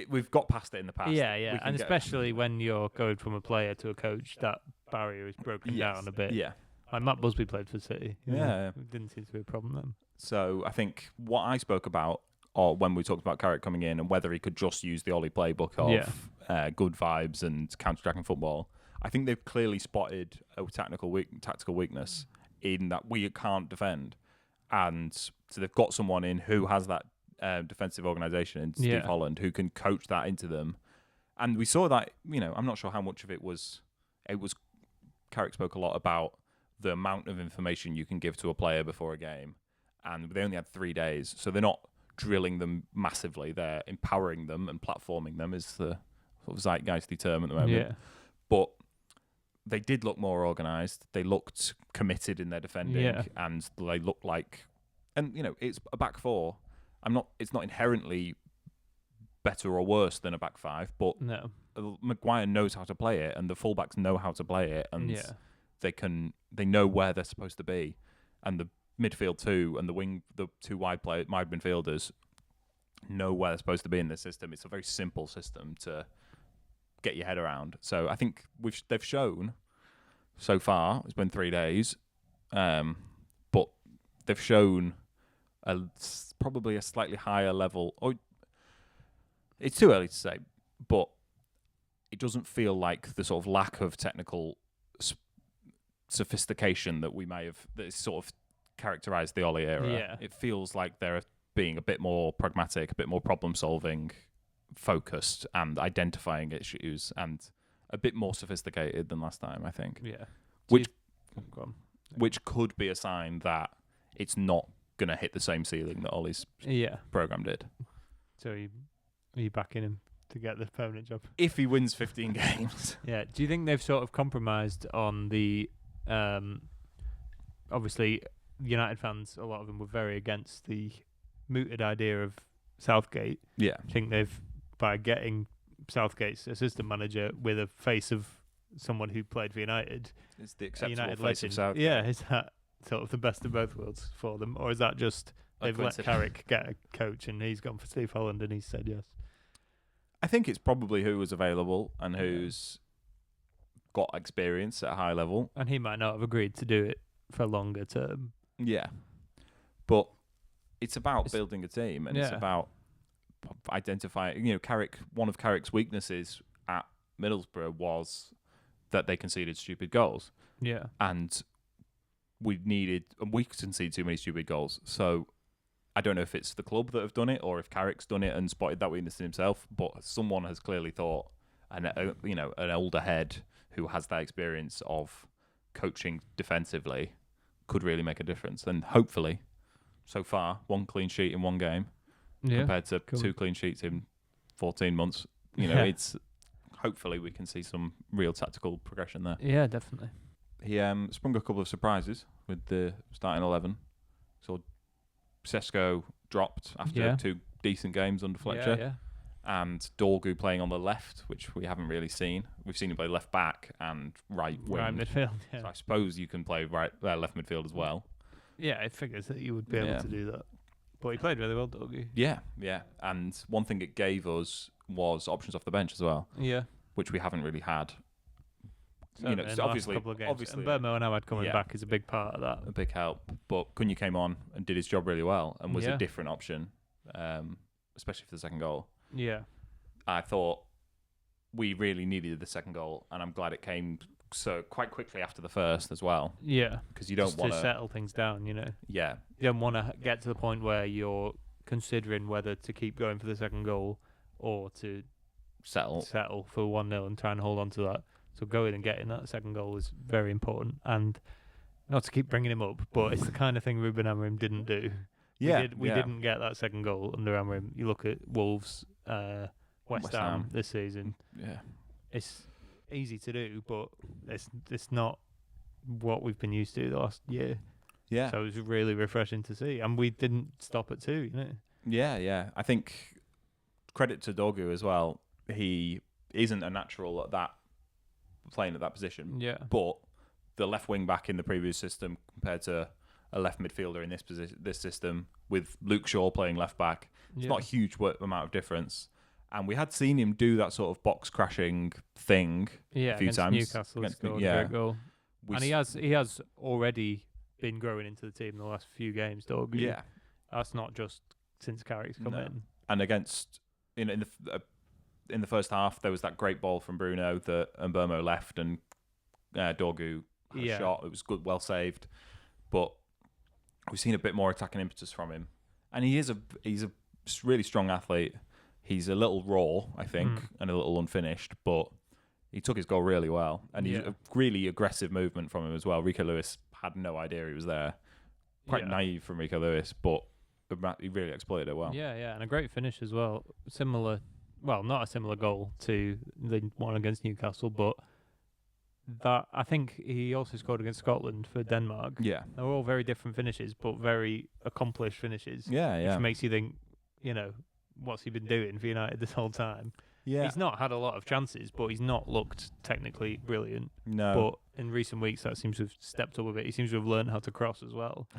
we've got past it in the past. Yeah, and especially when you're going from a player to a coach, that barrier is broken down a bit. Yeah, like Matt Busby played for City. It didn't seem to be a problem then. So I think what I spoke about, or when we talked about Carrick coming in and whether he could just use the Ollie playbook of good vibes and counter-attacking football, I think they've clearly spotted a tactical weakness in that we can't defend. And so they've got someone in who has that defensive organisation in Steve Holland who can coach that into them. And we saw that, I'm not sure how much of it was Carrick spoke a lot about the amount of information you can give to a player before a game. And they only had 3 days. So they're not drilling them massively. They're empowering them and platforming them is the sort of zeitgeisty term at the moment. Yeah. But they did look more organised. They looked committed in their defending, and they looked like, and it's a back four. It's not inherently better or worse than a back five, but Maguire knows how to play it, and the fullbacks know how to play it, and they know where they're supposed to be, and the midfield too, and the two wide midfielders know where they're supposed to be in this system. It's a very simple system to get your head around. So I think they've shown so far, it's been 3 days, but they've shown probably a slightly higher level. It's too early to say, but it doesn't feel like the sort of lack of technical sophistication that that sort of characterised the Ollie era. Yeah. It feels like they're being a bit more pragmatic, a bit more problem-solving, focused and identifying issues, and a bit more sophisticated than last time, I think. Yeah. Which could be a sign that it's not going to hit the same ceiling that Ollie's program did. So are you backing him to get the permanent job? If he wins 15 games. Yeah. Do you think they've sort of compromised on the... obviously, United fans, a lot of them were very against the mooted idea of Southgate. Yeah. I think they've, by getting Southgate's assistant manager with a face of someone who played for United, it's the acceptable United face legend. of Southgate. Yeah, is that sort of the best of both worlds for them, or is that just they've let Carrick get a coach and he's gone for Steve Holland and he's said yes? I think it's probably who was available and who's got experience at a high level, and he might not have agreed to do it for longer term. Yeah, but it's about building a team, and it's about identifying. Carrick. One of Carrick's weaknesses at Middlesbrough was that they conceded stupid goals. Yeah, and we conceded too many stupid goals. So I don't know if it's the club that have done it or if Carrick's done it and spotted that weakness in himself. But someone has clearly thought, an older head who has that experience of coaching defensively could really make a difference. And hopefully, so far, 1 clean sheet in 1 game compared to 2 clean sheets in 14 months. It's hopefully we can see some real tactical progression there. Yeah, definitely. He sprung a couple of surprises with the starting 11. So Sesko dropped after 2 decent games under Fletcher. Yeah. And Dorgu playing on the left, which we haven't really seen. We've seen him play left back and right wing. Right midfield, yeah. So I suppose you can play left midfield as well. Yeah, it figures that you would be able to do that. But he played really well, Dorgu. Yeah. And one thing it gave us was options off the bench as well. Yeah. Which we haven't really had. So obviously, and Burmo and Ahmad coming back is a big part of that. A big help. But Cunha came on and did his job really well and was a different option, especially for the second goal. Yeah. I thought we really needed the second goal, and I'm glad it came so quite quickly after the first as well. Yeah. Because you don't want to settle things down, Yeah. You don't want to get to the point where you're considering whether to keep going for the second goal or to settle for 1-0 and try and hold on to that. So going and getting that second goal was very important, and not to keep bringing him up, but it's the kind of thing Ruben Amorim didn't do. We didn't get that second goal under Amorim. You look at Wolves, West Ham this season. Yeah, it's easy to do, but it's not what we've been used to the last year. Yeah. So it was really refreshing to see, and we didn't stop at 2. Yeah. I think credit to Dorgu as well. He isn't a natural at that, playing at that position. Yeah. But the left wing back in the previous system compared to a left midfielder in this system with Luke Shaw playing left back, it's not a huge amount of difference. And we had seen him do that sort of box crashing thing a few times. Newcastle scored a great goal. And he has already been growing into the team in the last few games, Dorgu. Yeah. That's not just since Carrick's come in. And against in the first half, there was that great ball from Bruno that Mbeumo left, and Dorgu had a shot. It was good, well saved. But we've seen a bit more attacking impetus from him, and he's a really strong athlete. He's a little raw, I think, and a little unfinished, but he took his goal really well, and he's a really aggressive movement from him as well. Rico Lewis had no idea he was there. Quite naive from Rico Lewis, but he really exploited it well. Yeah, and a great finish as well. Similar, well, not a similar goal to the one against Newcastle, but that I think he also scored against Scotland for Denmark. Yeah. They were all very different finishes, but very accomplished finishes. Yeah. Which makes you think, what's he been doing for United this whole time? Yeah. He's not had a lot of chances, but he's not looked technically brilliant. No. But in recent weeks, that seems to have stepped up a bit. He seems to have learned how to cross as well.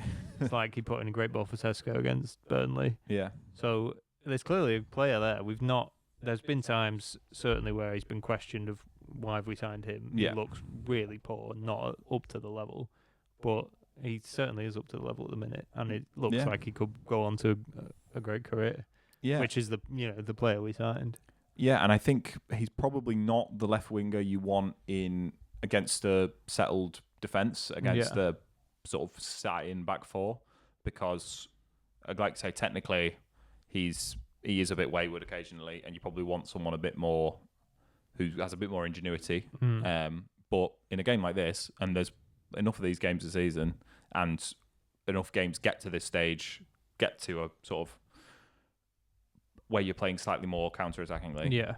It's like he put in a great ball for Tesco against Burnley. Yeah. So there's clearly a player there. There's been times, certainly, where he's been questioned of why have we signed him. Yeah. He looks really poor, not up to the level. But he certainly is up to the level at the minute. And it looks like he could go on to a great career. Yeah. Which is the player we signed. Yeah, and I think he's probably not the left winger you want against a settled defence, against a sort of sat-in back four, because I'd like to say technically he is a bit wayward occasionally, and you probably want someone a bit more who has a bit more ingenuity. But in a game like this, and there's enough of these games this season, and enough games get to this stage, get to a sort of where you're playing slightly more counter-attackingly. Yeah.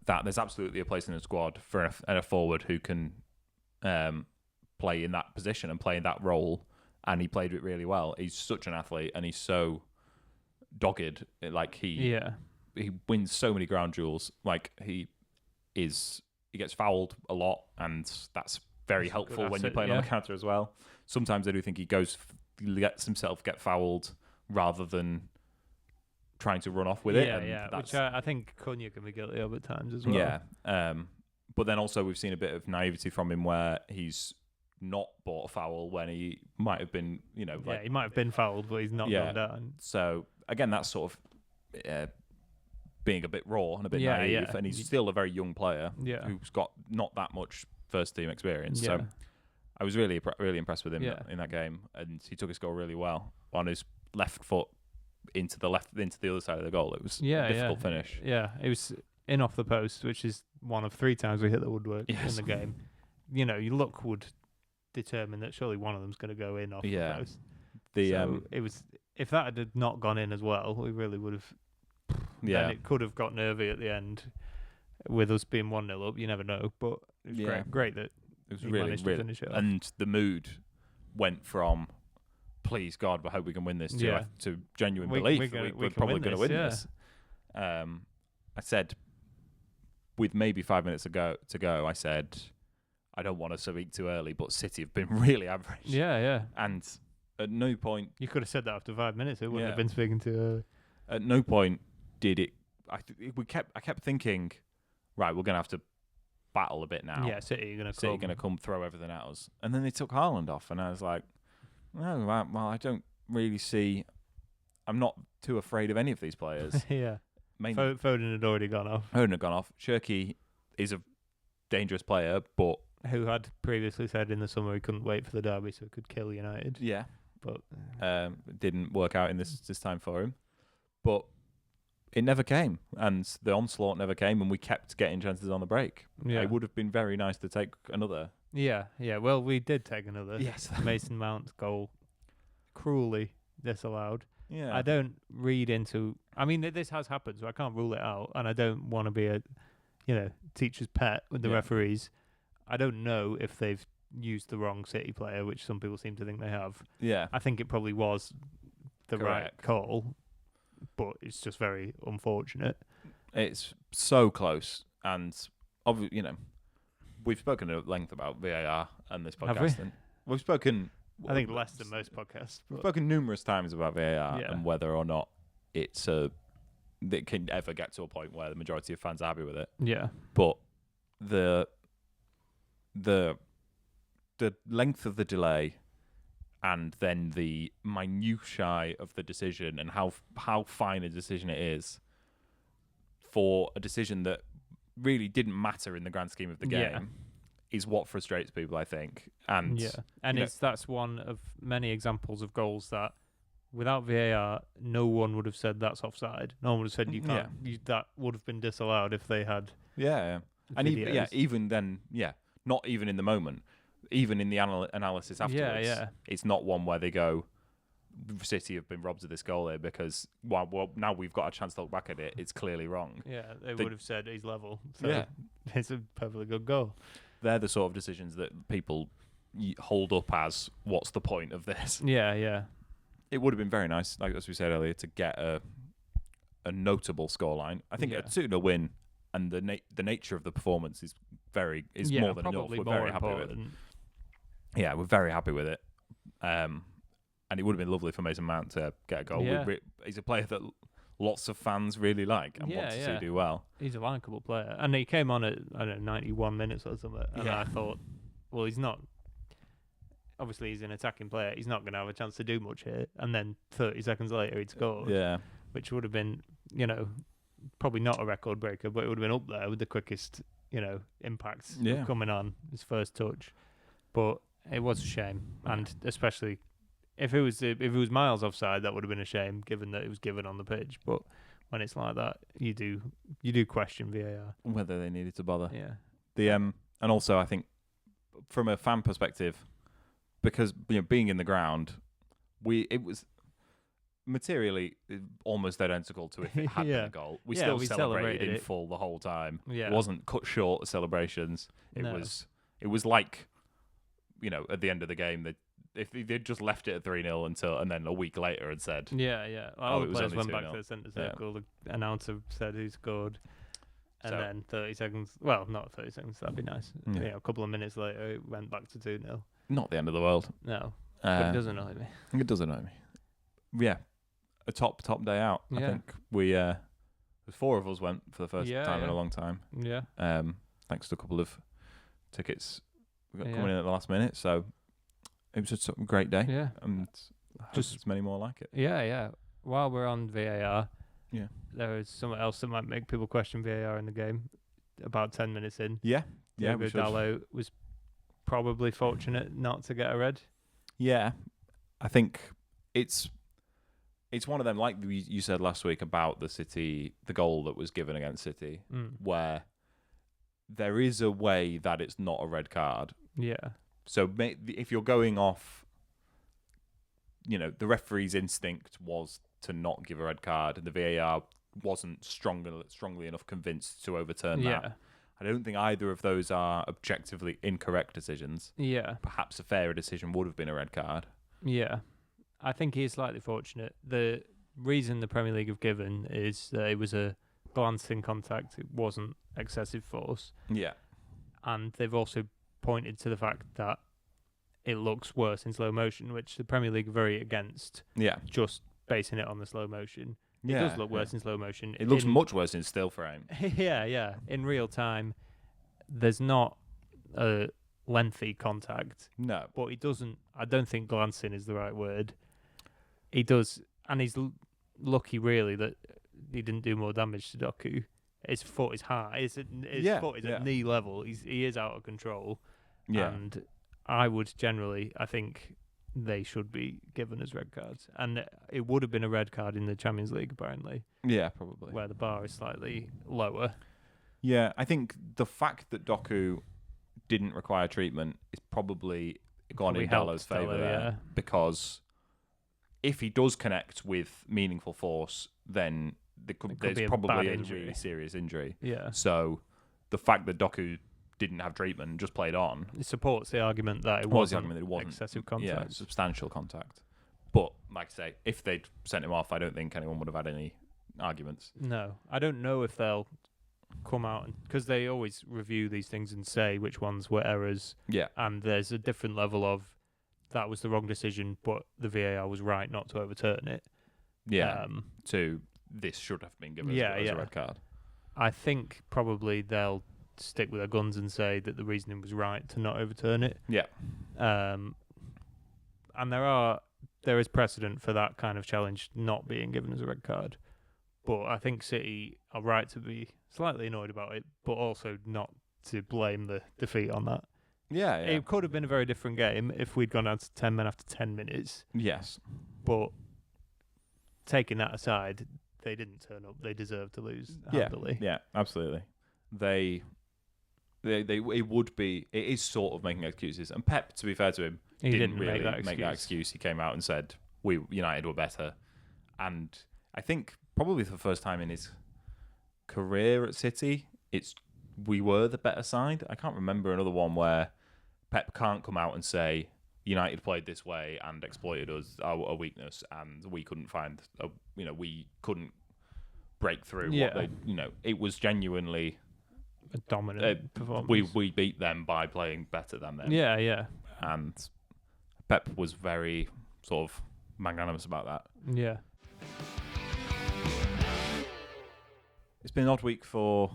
That there's absolutely a place in the squad for a forward who can play in that position and play in that role, and he played it really well. He's such an athlete, and he's so dogged. Like he wins so many ground duels. Like he gets fouled a lot, and that's very helpful when you're playing on the counter as well. Sometimes I do think he lets himself get fouled rather than trying to run off with it. Which I think Cunha can be guilty of at times as well. Yeah. But then also we've seen a bit of naivety from him where he's not bought a foul when he might have been, he might have been fouled, but he's not gone down. So again, that's sort of being a bit raw and a bit naive, and he's still a very young player who's got not that much first team experience. So I was really impressed with him in that game, and he took his goal really well on his left foot into the other side of the goal. It was a difficult finish. Yeah, it was in off the post, which is one of 3 times we hit the woodwork in the game. Your luck would determine that surely one of them's going to go in off the post. It was, if that had not gone in as well, we really would have. Then it could have got nervy at the end with us being 1-0 up. You never know, but it was great that it was he really managed to finish it off. And the mood went from, please God, I hope we can win this, to genuine belief we're probably going to win this. I said, with maybe 5 minutes to go, I said, I don't want to speak too early, but City have been really average. Yeah. And at no point... You could have said that after 5 minutes. It wouldn't have been speaking too early. At no point did it... I kept thinking, right, we're going to have to battle a bit now. Yeah, City are going to come throw everything at us. And then they took Haaland off, and I was like, oh, well, I don't really see... I'm not too afraid of any of these players. Yeah. Foden had already gone off. Cherki is a dangerous player, but... Who had previously said in the summer he couldn't wait for the derby so he could kill United. Yeah. But... didn't work out in this time for him. but it never came, and the onslaught never came, and we kept getting chances on the break. Yeah. It would have been very nice to take another. Yeah. Well, we did take another. Yes. Mason Mount's goal, cruelly disallowed. Yeah. I don't read into. I mean, this has happened, so I can't rule it out, and I don't want to be a, teacher's pet with the referees. I don't know if they've used the wrong City player, which some people seem to think they have. Yeah. I think it probably was the right Correct. call, but it's just very unfortunate. It's so close, and we've spoken at length about VAR and this podcast. Have we? And we've spoken. I think less than most podcasts. We've spoken numerous times about VAR Yeah. and whether or not it can ever get to a point where the majority of fans are happy with it. Yeah. But the length of the delay, and then the minutiae of the decision, and how fine a decision it is for a decision that really didn't matter in the grand scheme of the game, is what frustrates people, I think. And that's one of many examples of goals that without VAR, no one would have said that's offside. No one would have said you can't. That would have been disallowed if they had. Yeah. And even then, not even in the moment, even in the analysis afterwards, it's not one where they go, City have been robbed of this goal here because well, now we've got a chance to look back at it. It's clearly wrong. Yeah, they would have said he's level. So it's a perfectly good goal. They're the sort of decisions that people hold up as, what's the point of this? Yeah. It would have been very nice, like as we said earlier, to get a notable scoreline. I think a 2-0 win and the nature of the performance is more than enough. We're very happy with it. Yeah, we're very happy with it. And it would have been lovely for Mason Mount to get a goal. Yeah. He's a player that lots of fans really like and want to see do well. He's a likeable player. And he came on at, 91 minutes or something. And I thought, well, he's not... Obviously, he's an attacking player. He's not going to have a chance to do much here. And then 30 seconds later, he'd scored. Yeah. Which would have been, probably not a record breaker, but it would have been up there with the quickest, impacts coming on his first touch. But it was a shame. And especially... If it was miles offside, that would have been a shame, given that it was given on the pitch. But when it's like that, you do question VAR, whether they needed to bother. Yeah. And also I think from a fan perspective, because being in the ground, it was materially almost identical to if it had been a goal. We still celebrated in full the whole time. Yeah. It wasn't cut short of celebrations. It was like at the end of the game that. If they'd just left it at 3-0 and then a week later had said... Yeah. All the players went 2-0. back to the centre circle. The announcer said who scored. And then 30 seconds... Well, not 30 seconds. That'd be nice. A couple of minutes later, it went back to 2-0. Not the end of the world. No. But it does annoy me. It does annoy me. Yeah. A top day out. I think the 4 of us went for the first time in a long time. Yeah. Thanks to a couple of tickets coming in at the last minute. So... It was just a great day. Yeah. And just many more like it. Yeah. While we're on VAR, there is something else that might make people question VAR in the game. About 10 minutes in. Yeah. Diogo Dalot was probably fortunate not to get a red. Yeah. I think it's one of them, like you said last week about the goal that was given against City, where there is a way that it's not a red card. Yeah. So if you're going off, the referee's instinct was to not give a red card, and the VAR wasn't strongly enough convinced to overturn that. I don't think either of those are objectively incorrect decisions. Yeah. Perhaps a fairer decision would have been a red card. Yeah. I think he is slightly fortunate. The reason the Premier League have given is that it was a glancing contact. It wasn't excessive force. Yeah. And they've also pointed to the fact that it looks worse in slow motion, which the Premier League are very against. Yeah. Just basing it on the slow motion. It does look worse in slow motion. It looks much worse in still frame. Yeah. In real time, there's not a lengthy contact. No. But he doesn't... I don't think glancing is the right word. He does... And he's lucky, really, that he didn't do more damage to Doku. His foot is high. His foot is at knee level. He is out of control. Yeah. And I would generally, I think, they should be given as red cards. And it would have been a red card in the Champions League, apparently. Yeah, probably. Where the bar is slightly lower. Yeah, I think the fact that Doku didn't require treatment is probably gone in Dalot's favour there. Because if he does connect with meaningful force, then there's probably a really serious injury. Yeah. So the fact that Doku didn't have treatment and just played on, it supports the argument that it wasn't excessive contact. Yeah, substantial contact. But like I say, if they'd sent him off, I don't think anyone would have had any arguments. No, I don't know if they'll come out, because they always review these things and say which ones were errors. Yeah, and there's a different level of that was the wrong decision, but the VAR was right not to overturn it. Yeah. To this should have been given as a red card. I think probably they'll stick with their guns and say that the reasoning was right to not overturn it. Yeah. And there is precedent for that kind of challenge not being given as a red card. But I think City are right to be slightly annoyed about it, but also not to blame the defeat on that. Yeah. It could have been a very different game if we'd gone down to 10 men after 10 minutes. Yes. But taking that aside, they didn't turn up. They deserved to lose handily. Yeah, absolutely. It is sort of making excuses. And Pep, to be fair to him, he didn't really make that excuse. He came out and said, United were better. And I think probably for the first time in his career at City, we were the better side. I can't remember another one where Pep can't come out and say, United played this way and exploited us, our weakness, and we couldn't we couldn't break through. Yeah. It was genuinely a dominant performance. We beat them by playing better than them. Yeah, yeah. And Pep was very sort of magnanimous about that. Yeah. It's been an odd week for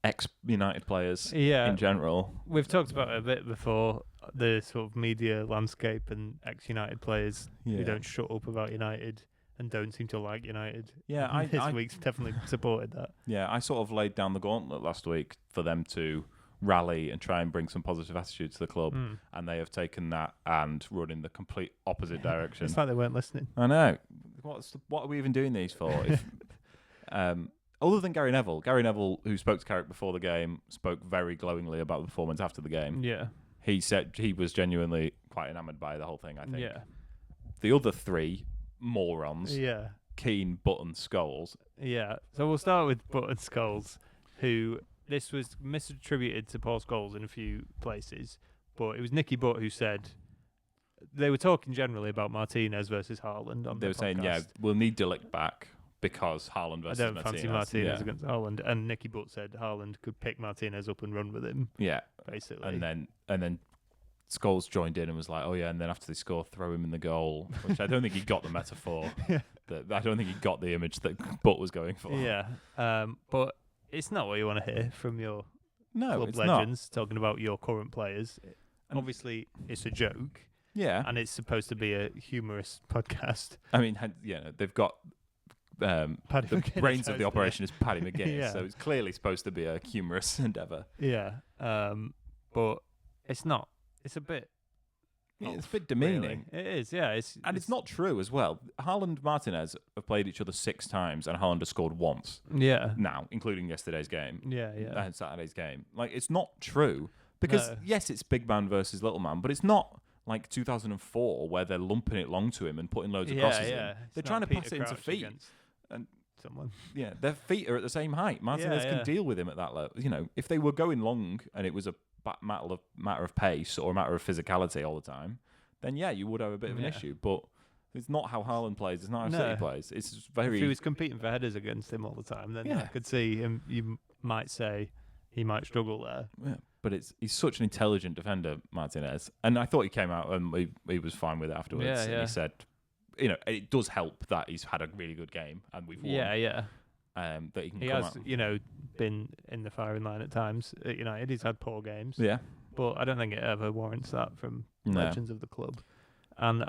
ex-United players in general. We've talked about it a bit before, the sort of media landscape and ex-United players who don't shut up about United and don't seem to like United. Yeah, this week's definitely supported that. Yeah, I sort of laid down the gauntlet last week for them to rally and try and bring some positive attitude to the club, and they have taken that and run in the complete opposite direction. It's like they weren't listening. I know. What are we even doing these for? Other than Gary Neville, who spoke to Carrick before the game, spoke very glowingly about the performance after the game. Yeah. He said he was genuinely quite enamoured by the whole thing, I think. Yeah. The other three morons, Keane, Button, Scholes. Yeah. So we'll start with Button, Scholes, who this was misattributed to Paul Scholes in a few places, but it was Nicky Butt who said they were talking generally about Martinez versus Haaland on They were saying, we'll need De Ligt back because Haaland versus Martinez. I don't fancy Martinez against Haaland. And Nicky Butt said Haaland could pick Martinez up and run with him. Yeah. Basically. And then Scholes joined in and was like, oh yeah, and then after they score, throw him in the goal, which I don't think he got the metaphor. I don't think he got the image that Butt was going for. Yeah. But it's not what you want to hear from your club legends talking about your current players. And obviously, it's a joke. Yeah. And it's supposed to be a humorous podcast. I mean, they've got the brains of the operation is Paddy McGuinness, so it's clearly supposed to be a humorous endeavour. Yeah. But it's not. It's a bit... It's a bit demeaning. Really. It is, yeah. It's not true as well. Haaland and Martinez have played each other 6 times and Haaland has scored once. Yeah. Now, including yesterday's game. Yeah. And Saturday's game. It's not true. Because, yes, it's big man versus little man, but it's not like 2004 where they're lumping it long to him and putting loads of crosses in. They're trying to pass it into feet. And someone. Yeah, their feet are at the same height. Martinez can deal with him at that level. If they were going long and it was a matter of pace or a matter of physicality all the time, then you would have a bit of an issue. But it's not how Haaland plays. It's not how City plays. It's very. If he was competing for headers against him all the time, then I could see him. You might say he might struggle there. Yeah, but he's such an intelligent defender, Martinez, and I thought he came out and he was fine with it afterwards. Yeah. And he said, it does help that he's had a really good game and we've won. Yeah. That he can. He come has, out. Been in the firing line at times at United. He's had poor games. Yeah, but I don't think it ever warrants that from legends of the club. And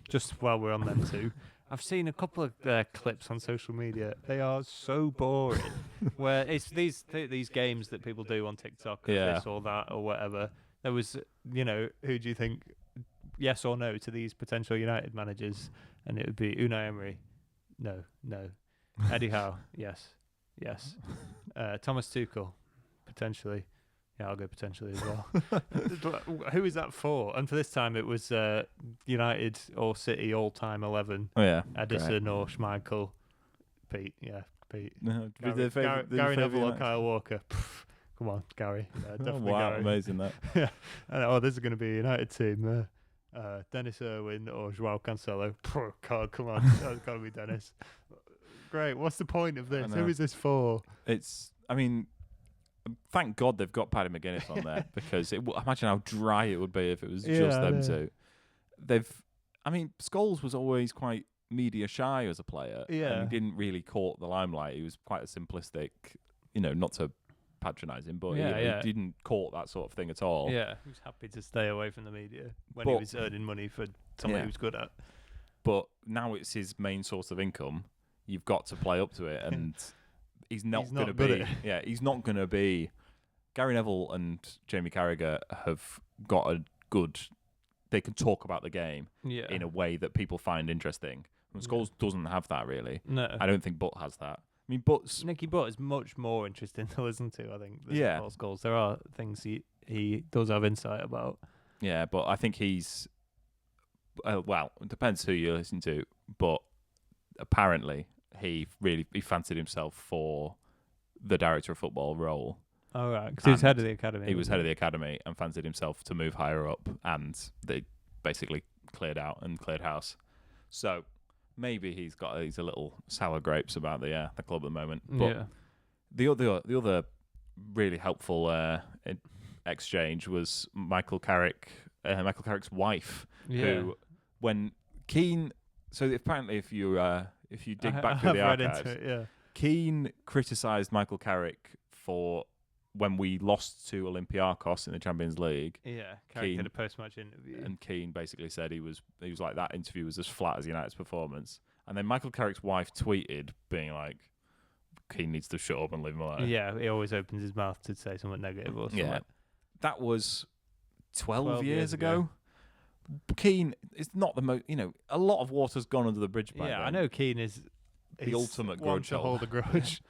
just while we're on them too, I've seen a couple of clips on social media. They are so boring. Where it's these games that people do on TikTok, this or that or whatever. There was, who do you think yes or no to these potential United managers, and it would be Unai Emery, no. Eddie Howe, yes. Thomas Tuchel, potentially. Yeah, I'll go potentially as well. Who is that for? And for this time, it was United or City all-time 11. Oh yeah, Edison or Schmeichel. Pete. No, Gary Neville or Kyle Walker. Pff, come on, Gary. Yeah, definitely wow, Gary. amazing that. Yeah. This is going to be a United team. Dennis Irwin or Joao Cancelo. God, come on. That's got to be Dennis. Great. What's the point of this? Who is this for? Thank God they've got Paddy McGuinness on there because imagine how dry it would be if it was just them two. Scholes was always quite media shy as a player. Yeah. And he didn't really court the limelight. He was quite a simplistic, not to patronise him, but he didn't court that sort of thing at all. Yeah, he was happy to stay away from the media when he was earning money for something he was good at. But now it's his main source of income. You've got to play up to it, and he's not going to be. Yeah, he's not going to be. Gary Neville and Jamie Carragher have got a good. They can talk about the game in a way that people find interesting. Scholes doesn't have that really. No, I don't think Butt has that. Nicky Butt is much more interesting to listen to, I think, than Paul Scholes. There are things he does have insight about. Yeah, but I think he's it depends who you listen to, but apparently he fancied himself for the director of football role. Oh, right, because he was head of the academy. He was head of the academy and fancied himself to move higher up, and they basically cleared house. So maybe he's a little sour grapes about the club at the moment. But the other really helpful exchange was Michael Carrick's wife, who when Keane. So apparently, if you dig back through the archives, Keane criticised Michael Carrick for when we lost to Olympiacos in the Champions League. Yeah, Carrick did a post-match interview, and Keane basically said he was like, that interview was as flat as United's performance. And then Michael Carrick's wife tweeted, being like, Keane needs to shut up and leave him alone. Yeah, he always opens his mouth to say something negative or something. Yeah, that was 12 years ago. Keane is not the most. A lot of water's gone under the bridge by then. I know Keane is the ultimate grudge holder. To hold a grudge.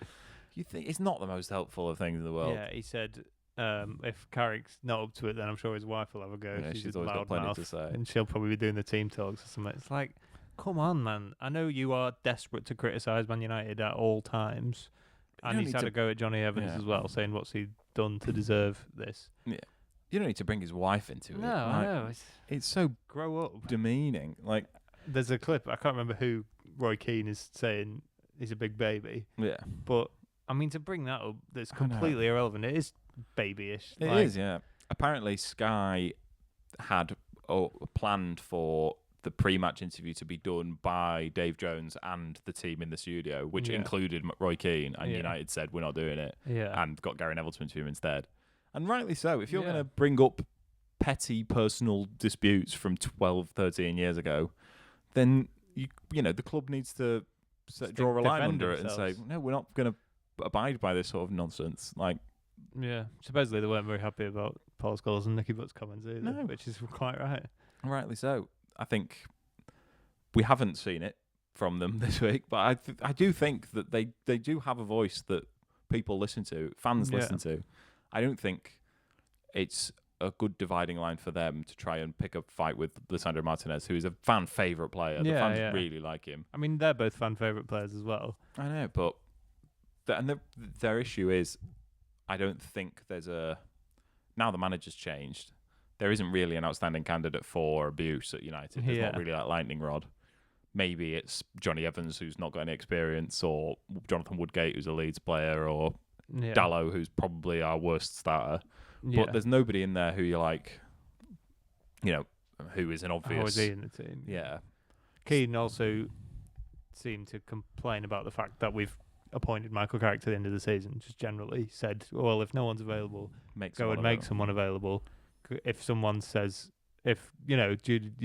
You think it's not the most helpful of things in the world? Yeah, he said if Carrick's not up to it, then I'm sure his wife will have a go. Yeah, she's always got plenty to say, and she'll probably be doing the team talks or something. It's like, come on, man. I know you are desperate to criticise Man United at all times, and he's had a go at Johnny Evans as well, saying what's he done to deserve this. Yeah. You don't need to bring his wife into it. No, I know. It's so grow up, demeaning. Like, there's a clip. I can't remember who Roy Keane is saying he's a big baby. Yeah, but to bring that up, that's completely irrelevant. It is babyish. It is. Yeah. Apparently, Sky had planned for the pre-match interview to be done by Dave Jones and the team in the studio, which included Roy Keane, and United said we're not doing it, and got Gary Neville to interview him instead. And rightly so. If you're going to bring up petty personal disputes from 12, 13 years ago, then the club needs to draw a line under it and say, no, we're not going to abide by this sort of nonsense. Like, supposedly they weren't very happy about Paul Scholes and Nicky Butt's comments either, which is quite right. Rightly so. I think we haven't seen it from them this week, but I do think that they do have a voice that people listen to, fans listen to. I don't think it's a good dividing line for them to try and pick a fight with Lisandro Martinez, who is a fan favourite player. The fans really like him. I mean, they're both fan favourite players as well. I know, but their issue is, I don't think there's now the manager's changed. There isn't really an outstanding candidate for abuse at United. There's not really that lightning rod. Maybe it's Johnny Evans, who's not got any experience, or Jonathan Woodgate, who's a Leeds player, or Dallo, who's probably our worst starter. But there's nobody in there who you're like, who is an obvious. How is he in the team? Yeah. Keane also seemed to complain about the fact that we've appointed Michael Carrick to the end of the season. Just generally said, well, if no one's available, make someone available. If someone says If, you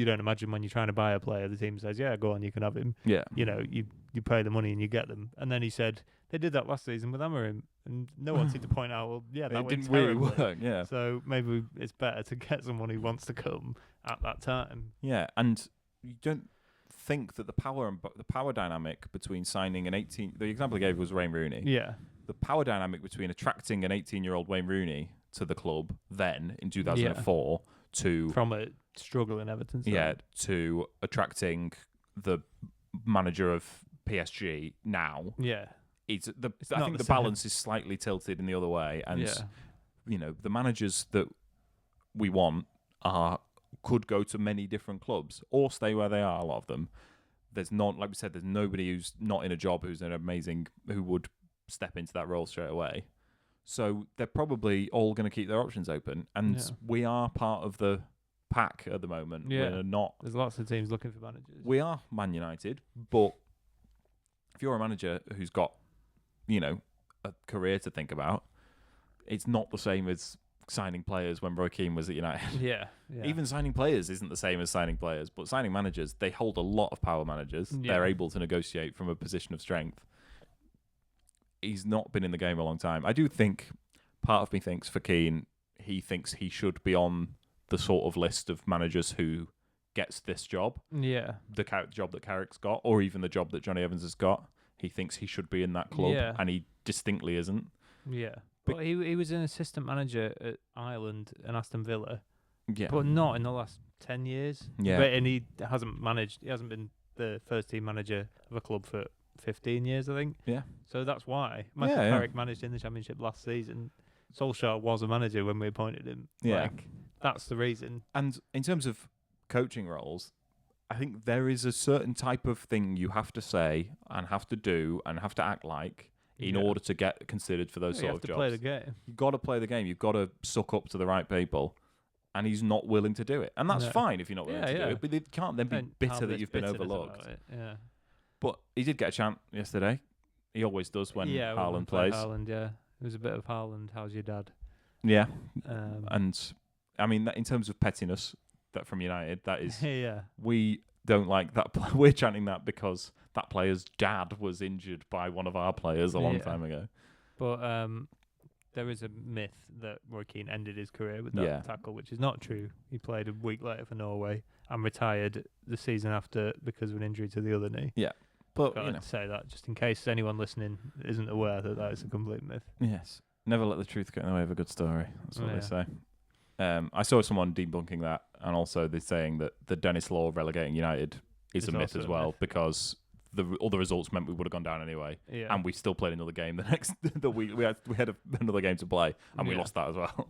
don't imagine when you're trying to buy a player, the team says, yeah, go on, you can have him. Yeah. You pay the money and you get them. And then he said, they did that last season with Amorim. And no one seemed to point out, well, yeah, that didn't went really work, yeah. So maybe it's better to get someone who wants to come at that time. Yeah, and you don't think that the power dynamic between signing an 18... The example I gave was Wayne Rooney. Yeah. The power dynamic between attracting an 18-year-old Wayne Rooney to the club then, in 2004, to... From a struggling Everton side. Yeah, to attracting the manager of PSG now. Yeah. I think the balance is slightly tilted in the other way, and the managers that we want could go to many different clubs or stay where they are. A lot of them. There's not, like we said, there's nobody who's not in a job who's who would step into that role straight away. So they're probably all going to keep their options open, and we are part of the pack at the moment. Yeah. We're not. There's lots of teams looking for managers. We are Man United, but if you're a manager who's got a career to think about, it's not the same as signing players when Roy Keane was at United. Yeah. Even signing players isn't the same as signing players, but signing managers, they hold a lot of power, managers. Yeah. They're able to negotiate from a position of strength. He's not been in the game a long time. I do think, part of me thinks for Keane, he thinks he should be on the sort of list of managers who gets this job. Yeah. The job that Carrick's got, or even the job that Johnny Evans has got. He thinks he should be in that club, and he distinctly isn't. Yeah. But he was an assistant manager at Ireland and Aston Villa. Yeah. But not in the last 10 years. Yeah. And he hasn't been the first team manager of a club for 15 years, I think. Yeah. So that's why. Michael Carrick managed in the Championship last season. Solskjaer was a manager when we appointed him. Yeah. That's the reason. And in terms of coaching roles, I think there is a certain type of thing you have to say and have to do and have to act like in order to get considered for those sort of jobs. You have to play the game. You've got to play the game. You've got to suck up to the right people. And he's not willing to do it. And that's fine if you're not willing to do it. But you can't then be bitter that you've been overlooked. Yeah. But he did get a chant yesterday. He always does when Haaland plays. Haaland, yeah. It was a bit of Haaland, how's your dad? Yeah. And, I mean, in terms of pettiness, that from United, that is... We don't like that. We're chanting that because that player's dad was injured by one of our players a long time ago. But there is a myth that Roy Keane ended his career with that tackle, which is not true. He played a week later for Norway and retired the season after because of an injury to the other knee. Yeah. But, I'd say that just in case anyone listening isn't aware that is a complete myth. Yes. Never let the truth get in the way of a good story. That's what they say. I saw someone debunking that, and also they're saying that the Dennis Law relegating United is a myth as well, because all the results meant we would have gone down anyway, and we still played another game the week. We had another game to play, and we lost that as well.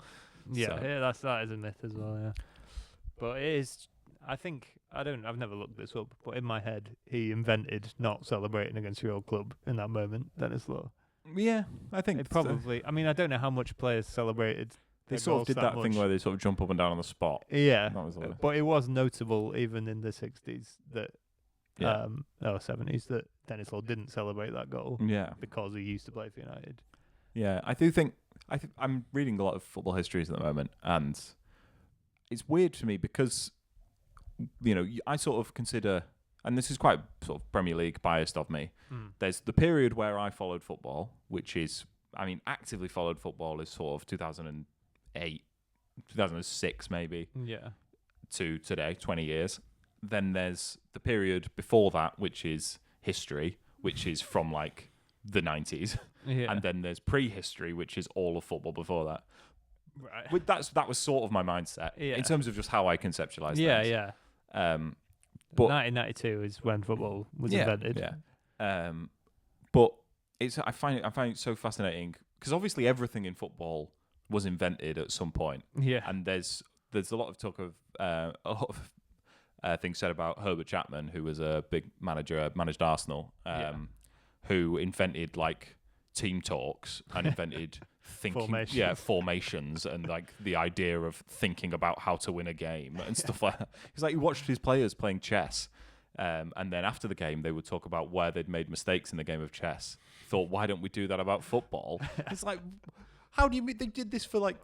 That is a myth as well. Yeah, but it is. I think I've never looked this up, but in my head, he invented not celebrating against your old club in that moment. Dennis Law. Yeah, I think it probably. I mean, I don't know how much players celebrated. They sort of did that thing where they sort of jump up and down on the spot. Yeah, but it was notable even in the 60s that, 70s, that Dennis Law didn't celebrate that goal. Yeah, because he used to play for United. Yeah, I do think I'm reading a lot of football histories at the moment, and it's weird to me because I sort of consider, and this is quite sort of Premier League biased of me. There's the period where I followed football, which is, actively followed football is sort of 2008, 2006 maybe, to today, 20 years. Then there's the period before that, which is history, which is from like the 90s. And then there's prehistory, which is all of football before that. Right. That was sort of my mindset in terms of just how I conceptualize things. But 1992 is when football was invented. But I find it so fascinating because obviously everything in football was invented at some point. Yeah. And there's a lot of talk of a lot of things said about Herbert Chapman, who was a big manager, managed Arsenal, who invented like team talks and invented formations and like the idea of thinking about how to win a game and stuff like that. He's like, he watched his players playing chess. And then after the game, they would talk about where they'd made mistakes in the game of chess. Thought, why don't we do that about football? It's like, how do you mean they did this for like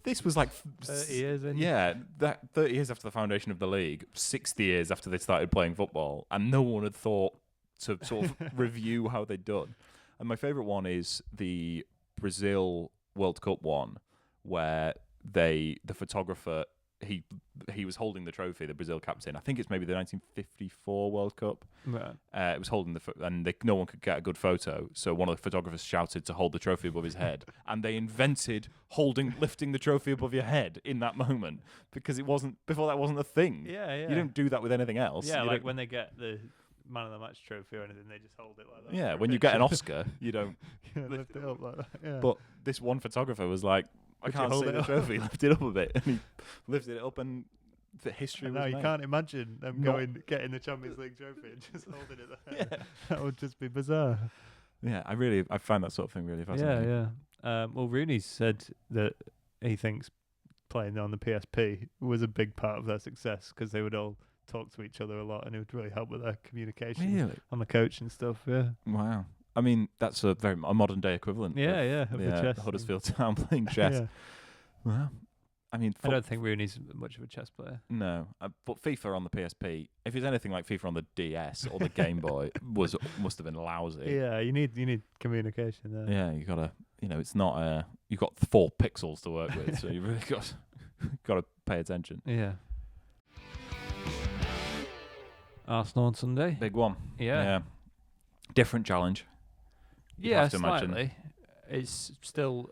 This was like 30 years in. Yeah, that 30 years after the foundation of the league, 60 years after they started playing football, and no one had thought to sort of review how they'd done. And my favourite one is the Brazil World Cup one, where the photographer, he was holding the trophy, the Brazil captain. I think it's maybe the 1954 World Cup. Right. It was holding and no one could get a good photo. So one of the photographers shouted to hold the trophy above his head, and they invented lifting the trophy above your head in that moment, because before that wasn't a thing. Yeah. You don't do that with anything else. Yeah, like when they get the man of the match trophy or anything, they just hold it like that. Yeah, when you get an Oscar, you don't lift it up like that. Yeah. But this one photographer was like, I can't see the trophy, lift it up a bit. And he lifted it up, and the history was you made. can't imagine them getting the Champions League trophy and just holding it there. Yeah. That would just be bizarre. Yeah, I find that sort of thing really fascinating. Yeah. Well, Rooney said that he thinks playing on the PSP was a big part of their success, because they would all talk to each other a lot, and it would really help with their communication on the coach and stuff. Yeah. Wow. I mean, that's a modern day equivalent. Of the chess. Huddersfield Town playing chess. Yeah. Wow. I mean, I don't think Rooney's much of a chess player. No, but FIFA on the PSP, if it's anything like FIFA on the DS or the Game Boy, must have been lousy. Yeah, you need communication there. Yeah, you gotta, it's not you've got 4 pixels to work with, so you really got to pay attention. Yeah. Arsenal on Sunday. Big one. Yeah. Different challenge. Yeah, slightly. It's still,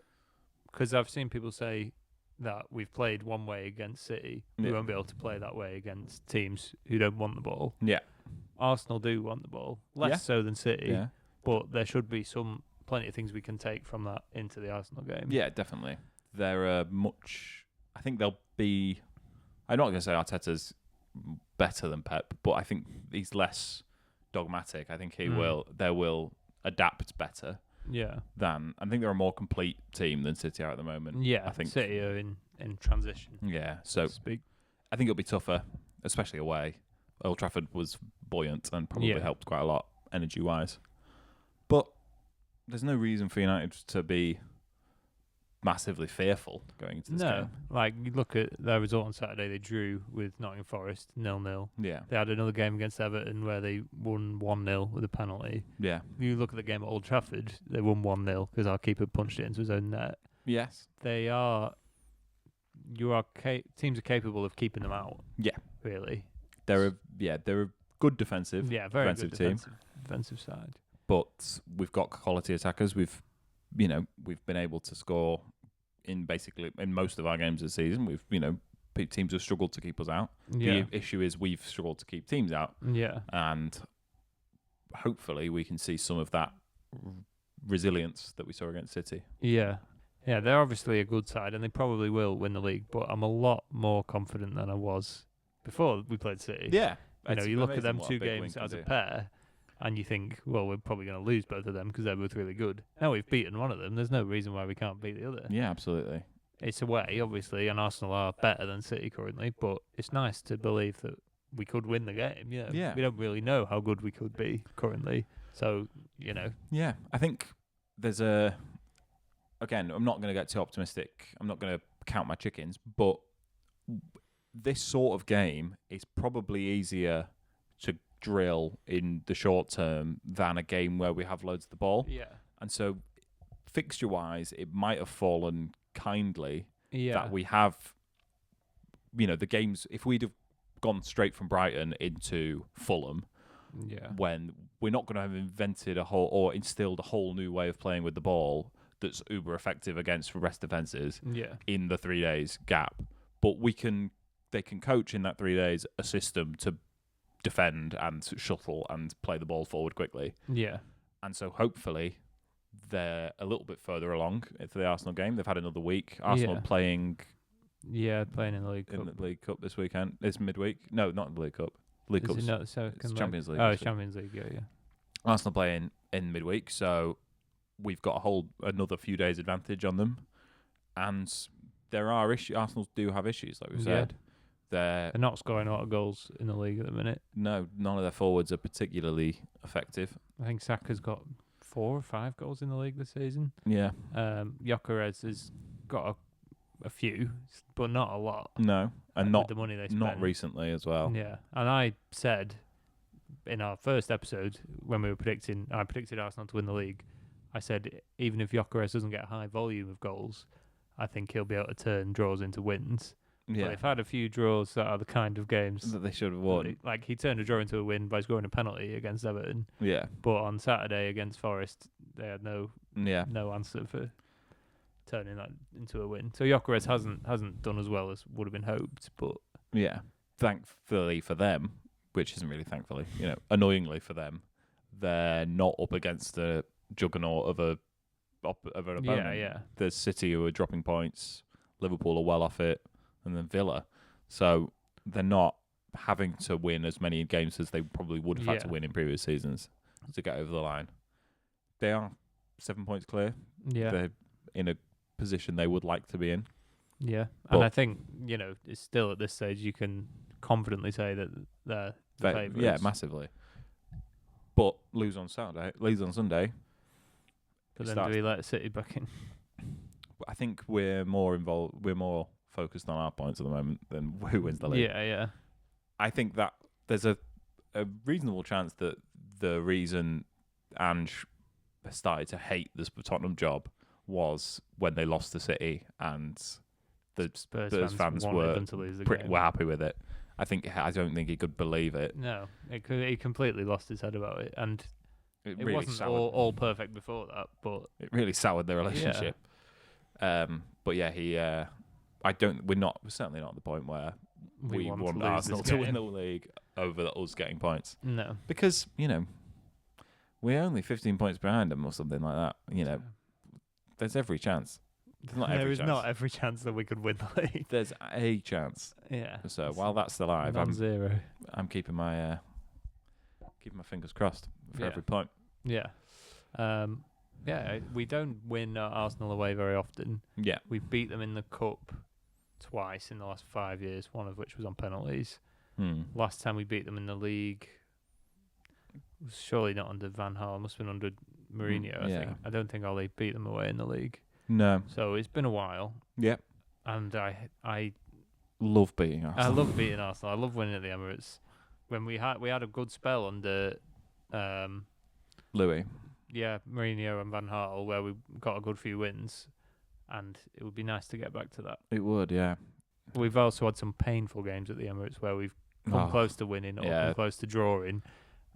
because I've seen people say that we've played one way against City. We won't be able to play that way against teams who don't want the ball. Yeah. Arsenal do want the ball, less so than City. Yeah. But there should be plenty of things we can take from that into the Arsenal game. Yeah, definitely. They're I think they'll be. I'm not going to say Arteta's better than Pep, but I think he's less dogmatic. I think they will adapt better. Yeah. I think they're a more complete team than City are at the moment. Yeah, I think City are in transition. Yeah, so I think it'll be tougher, especially away. Old Trafford was buoyant and probably helped quite a lot energy-wise. But there's no reason for United to be massively fearful going into this game. Like, you look at their result on Saturday, they drew with Nottingham Forest 0-0. Yeah. They had another game against Everton where they won 1-0 with a penalty. Yeah. If you look at the game at Old Trafford, they won 1-0 because our keeper punched it into his own net. Yes. Teams are capable of keeping them out. Yeah. Really. They're a good defensive very defensive good team. Defensive side. But we've got quality attackers. We've been able to score in most of our games this season. Teams have struggled to keep us out. Yeah. The issue is we've struggled to keep teams out. Yeah. And hopefully we can see some of that resilience that we saw against City. Yeah. Yeah, they're obviously a good side, and they probably will win the league, but I'm a lot more confident than I was before we played City. Yeah. You look at them 2 games as a pair, and you think, well, we're probably going to lose both of them because they're both really good. Now we've beaten one of them. There's no reason why we can't beat the other. Yeah, absolutely. It's away, obviously, and Arsenal are better than City currently, but it's nice to believe that we could win the game. Yeah. We don't really know how good we could be currently. So, Yeah, I think there's again, I'm not going to get too optimistic. I'm not going to count my chickens, but this sort of game is probably easier to drill in the short term than a game where we have loads of the ball. Yeah. And so fixture-wise, it might have fallen kindly that we have, the games, if we'd have gone straight from Brighton into Fulham, when we're not going to have invented instilled a whole new way of playing with the ball that's uber effective against rest defences in the 3 days gap. But they can coach in that 3 days a system to defend and shuttle and play the ball forward quickly. Yeah. And so hopefully they're a little bit further along for the Arsenal game. They've had another week. Arsenal playing in the League Cup. In the League Cup this weekend. It's midweek. No, not in the League Cup. League Cup's it's Champions League. Oh, it's Champions League, yeah. Arsenal playing in midweek, so we've got another few days advantage on them. And there are issues. Arsenal do have issues, like we've said. They're not scoring a lot of goals in the league at the minute. No, none of their forwards are particularly effective. I think Saka's got 4 or 5 goals in the league this season. Yeah. Gyökeres has got a few, but not a lot. No, and not the money they spent. Not recently as well. Yeah, and I said in our first episode when we were I predicted Arsenal to win the league. I said even if Gyökeres doesn't get a high volume of goals, I think he'll be able to turn draws into wins. Yeah, but they've had a few draws that are the kind of games that they should have won. Like he turned a draw into a win by scoring a penalty against Everton. Yeah, but on Saturday against Forest, they had no answer for turning that into a win. So Gyökeres hasn't done as well as would have been hoped, but yeah, thankfully for them, which isn't really thankfully, annoyingly for them, they're not up against the juggernaut of an opponent. Yeah. There's City who are dropping points, Liverpool are well off it, and then Villa. So they're not having to win as many games as they probably would have had to win in previous seasons to get over the line. They are 7 points clear. Yeah. They're in a position they would like to be in. Yeah. And I think, it's still at this stage you can confidently say that they're the favourites. Yeah, massively. But lose on Sunday. But then do we let City back in? I think we're more involved. We're more focused on our points at the moment than who wins the league. Yeah. I think that there's a reasonable chance that the reason Ange started to hate this Tottenham job was when they lost to City and the Spurs fans were happy with it. I don't think he could believe it. No, he completely lost his head about it, and it really wasn't all perfect before that. But it really soured the relationship. Yeah. But yeah, we're certainly not at the point where we want Arsenal to win the league over us getting points. No, because we're only 15 points behind them or something like that. There's every chance. There is not every chance that we could win the league. There's a chance. Yeah. So while that's alive, non-zero. I'm keeping my fingers crossed for every point. Yeah. We don't win Arsenal away very often. Yeah. We beat them in the cup twice in the last 5 years, one of which was on penalties. Last time we beat them in the league was surely not under Van Gaal. It must have been under Mourinho, I think. I don't think Ole beat them away in the league. No. So it's been a while. Yeah. And I love beating Arsenal. I love beating Arsenal. I love winning at the Emirates. When we had a good spell under Louis. Yeah, Mourinho and Van Gaal, where we got a good few wins, and it would be nice to get back to that. It would, yeah. We've also had some painful games at the Emirates where we've come close to winning or come close to drawing,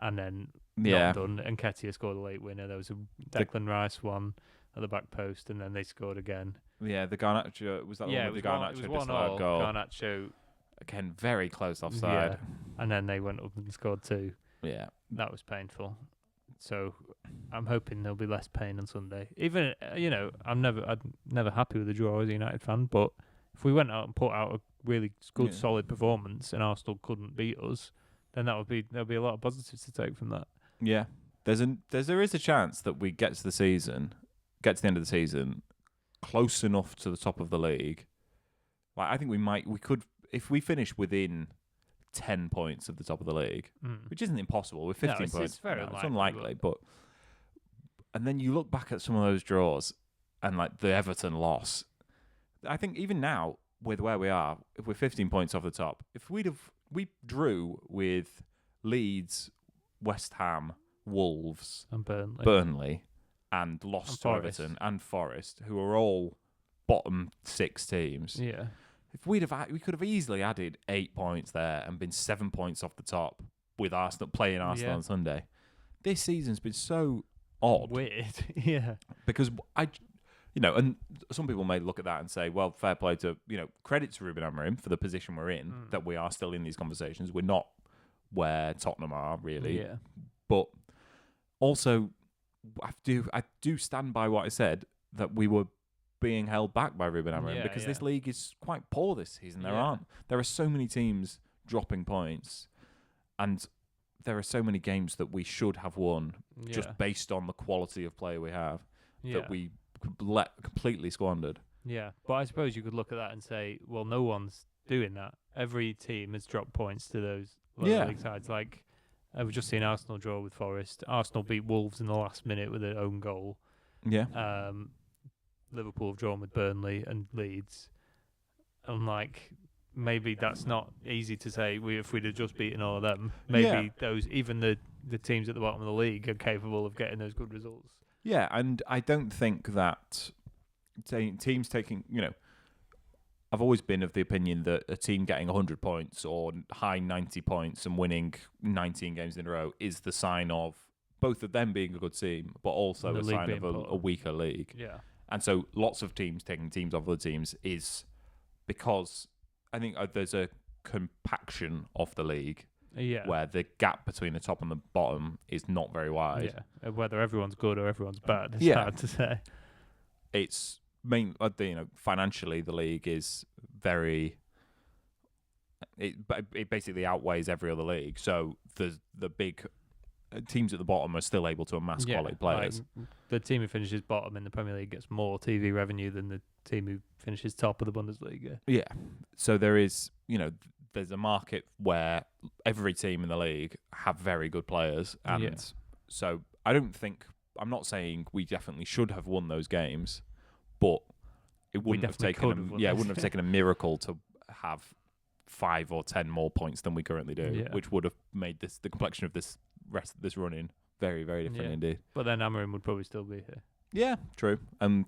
and then not done. And Nketiah scored a late winner. There was a Declan Rice one at the back post, and then they scored again. Yeah, the Garnacho, was that the one with the Garnacho disallowed goal? Garnacho. Again, very close offside. Yeah. And then they went up and scored two. Yeah. That was painful. So I'm hoping there'll be less pain on Sunday. Even, I'm never happy with the draw as a United fan, but if we went out and put out a really good, solid performance and Arsenal couldn't beat us, then there'll be a lot of positives to take from that. Yeah. There is a chance that we get to the end of the season, close enough to the top of the league. Like I think we could, if we finish within 10 points of the top of the league, which isn't impossible. With 15 points, it's unlikely. And then you look back at some of those draws and like the Everton loss. I think even now, with where we are, if we're 15 points off the top, if we drew with Leeds, West Ham, Wolves, and Burnley, and lost to Everton and Forest, who are all bottom six teams. Yeah. If we could have easily added 8 points there and been 7 points off the top with Arsenal playing Arsenal on Sunday. This season's been so odd, weird, yeah. Because and some people may look at that and say, well, fair play to credit to Ruben Amorim for the position we're in, that we are still in these conversations. We're not where Tottenham are really, but also I do stand by what I said that we were being held back by Ruben Amorim because this league is quite poor this season. There are so many teams dropping points, and there are so many games that we should have won just based on the quality of play we have that we completely squandered. Yeah, but I suppose you could look at that and say, well, no one's doing that. Every team has dropped points to those lower league sides. Like we've just seen Arsenal draw with Forest. Arsenal beat Wolves in the last minute with their own goal. Yeah. Liverpool have drawn with Burnley and Leeds. Unlike, maybe that's not easy to say. If we'd have just beaten all of them, maybe even the teams at the bottom of the league are capable of getting those good results. Yeah, and I don't think that teams taking, I've always been of the opinion that a team getting 100 points or high 90 points and winning 19 games in a row is the sign of both of them being a good team, but also a sign of a weaker league. Yeah. And so lots of teams taking teams off other teams is because I think there's a compaction of the league where the gap between the top and the bottom is not very wide. Yeah. Whether everyone's good or everyone's bad, it's hard to say. It's financially the league is very. It basically outweighs every other league. So the big teams at the bottom are still able to amass quality players. Like the team who finishes bottom in the Premier League gets more TV revenue than the team who finishes top of the Bundesliga. Yeah. So there is, there's a market where every team in the league have very good players, and so I'm not saying we definitely should have won those games, but it wouldn't have taken a miracle to have 5 or 10 more points than we currently do, which would have made the complexion of this run-in very, very different indeed. But then Amorim would probably still be here. Yeah, true. And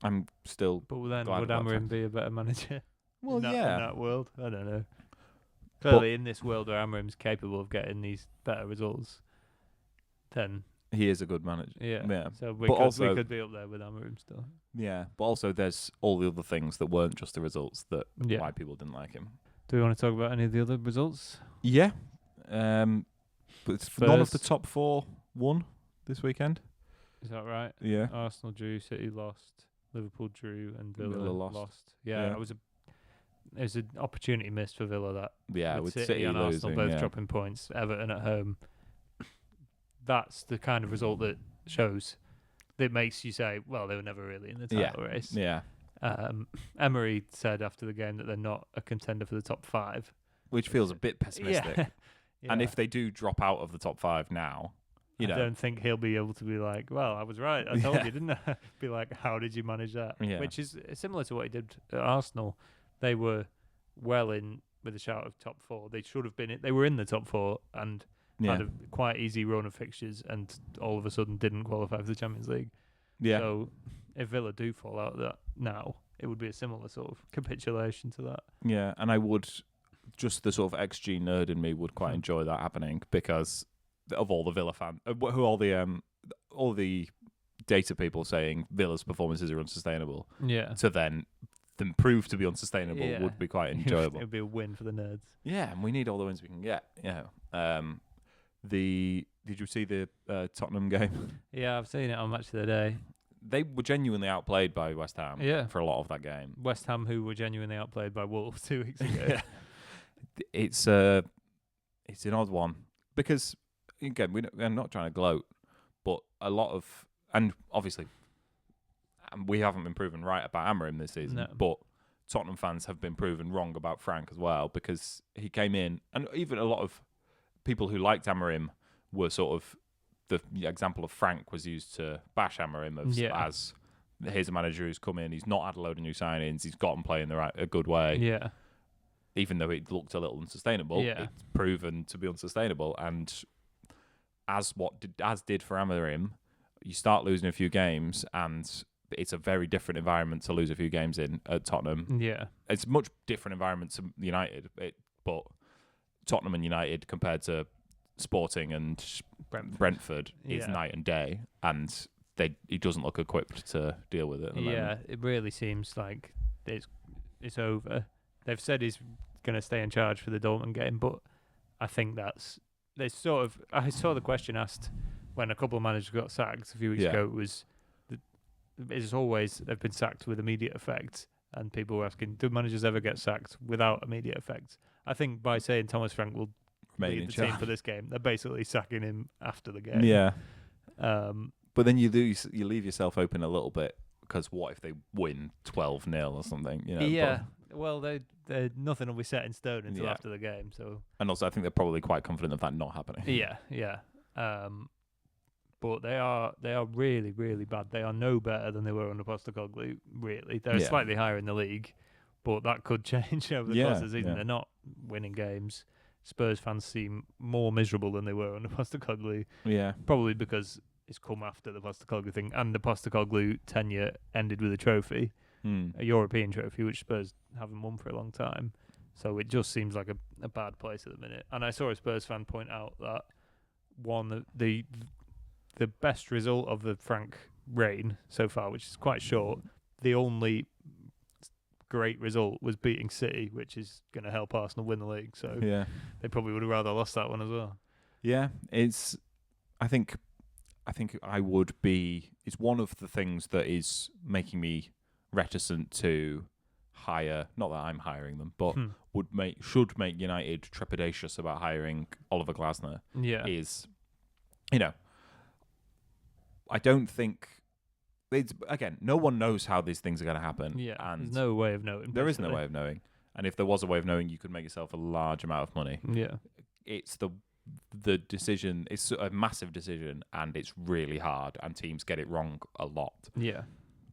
I'm still. But then would Amorim be a better manager? Well, in that world, I don't know. Clearly, in this world where Amorim's capable of getting these better results, then he is a good manager. Yeah. So we could be up there with Amorim still. Yeah, but also there's all the other things that weren't just the results that why people didn't like him. Do we want to talk about any of the other results? Yeah. But none of the top 4 won this weekend. Is that right? Yeah. Arsenal drew, City lost, Liverpool drew, and Villa lost. Yeah. It was an opportunity missed for Villa with City and Arsenal both dropping points. Everton at home. That's the kind of result that shows. That makes you say, well, they were never really in the title race. Yeah. Emery said after the game that they're not a contender for the top 5, which feels a bit pessimistic. Yeah. And if they do drop out of the top 5 now, I don't think he'll be able to be like, well, I was right. I told you, didn't I? Be like, how did you manage that? Yeah. Which is similar to what he did at Arsenal. They were well in with a shout of top 4. They should have been. They were in the top 4 and had a quite easy run of fixtures, and all of a sudden didn't qualify for the Champions League. Yeah. So if Villa do fall out of that now, it would be a similar sort of capitulation to that. Yeah, and I would. Just the sort of XG nerd in me would quite enjoy that happening because of all the Villa fans, who all the data people saying Villa's performances are unsustainable. Yeah. To then them prove to be unsustainable would be quite enjoyable. It would be a win for the nerds. Yeah, and we need all the wins we can get. Yeah. Did you see the Tottenham game? Yeah, I've seen it on Match of the Day. They were genuinely outplayed by West Ham for a lot of that game. West Ham, who were genuinely outplayed by Wolves 2 weeks ago. It's an odd one because again we're not trying to gloat, but a lot of and obviously we haven't been proven right about Amorim this season, but Tottenham fans have been proven wrong about Frank as well because he came in and even a lot of people who liked Amorim were sort of the example of Frank was used to bash Amorim as here's a manager who's come in, he's not had a load of new signings, he's got them playing a good way. Yeah. Even though it looked a little unsustainable, it's proven to be unsustainable. And as did for Amorim, you start losing a few games, and it's a very different environment to lose a few games in at Tottenham. Yeah, it's a much different environment to United, but Tottenham and United compared to Sporting and Brentford is night and day, and he doesn't look equipped to deal with it at the moment. It really seems like it's over. They've said he's going to stay in charge for the Dortmund game, but I think I saw the question asked when a couple of managers got sacked a few weeks ago. It's always they've been sacked with immediate effect, and people were asking, do managers ever get sacked without immediate effect? I think by saying Thomas Frank will lead the team for this game, they're basically sacking him after the game. Yeah. But then you leave yourself open a little bit because what if they win 12-0 or something? Yeah. Well, nothing will be set in stone until after the game. So, and also, I think they're probably quite confident of that not happening. Yeah. But they are really, really bad. They are no better than they were under Postecoglou. Really, they're slightly higher in the league, but that could change over the course of the season. They're not winning games. Spurs fans seem more miserable than they were under Postecoglou. Yeah. Probably because it's come after the Postecoglou thing, and the Postecoglou tenure ended with a trophy, a European trophy, which Spurs haven't won for a long time. So it just seems like a bad place at the minute. And I saw a Spurs fan point out that the best result of the Frank reign so far, which is quite short, the only great result was beating City, which is going to help Arsenal win the league. So they probably would have rather lost that one as well. Yeah, I think I would be. It's one of the things that is making me reticent to hire. Not that I'm hiring them, but should make United trepidatious about hiring Oliver Glasner. Yeah, is I don't think. Again, no one knows how these things are going to happen. Yeah, and there's no way of knowing. There is no way of knowing. And if there was a way of knowing, you could make yourself a large amount of money. Yeah. It's the decision. It's a massive decision, and it's really hard, and teams get it wrong a lot. Yeah.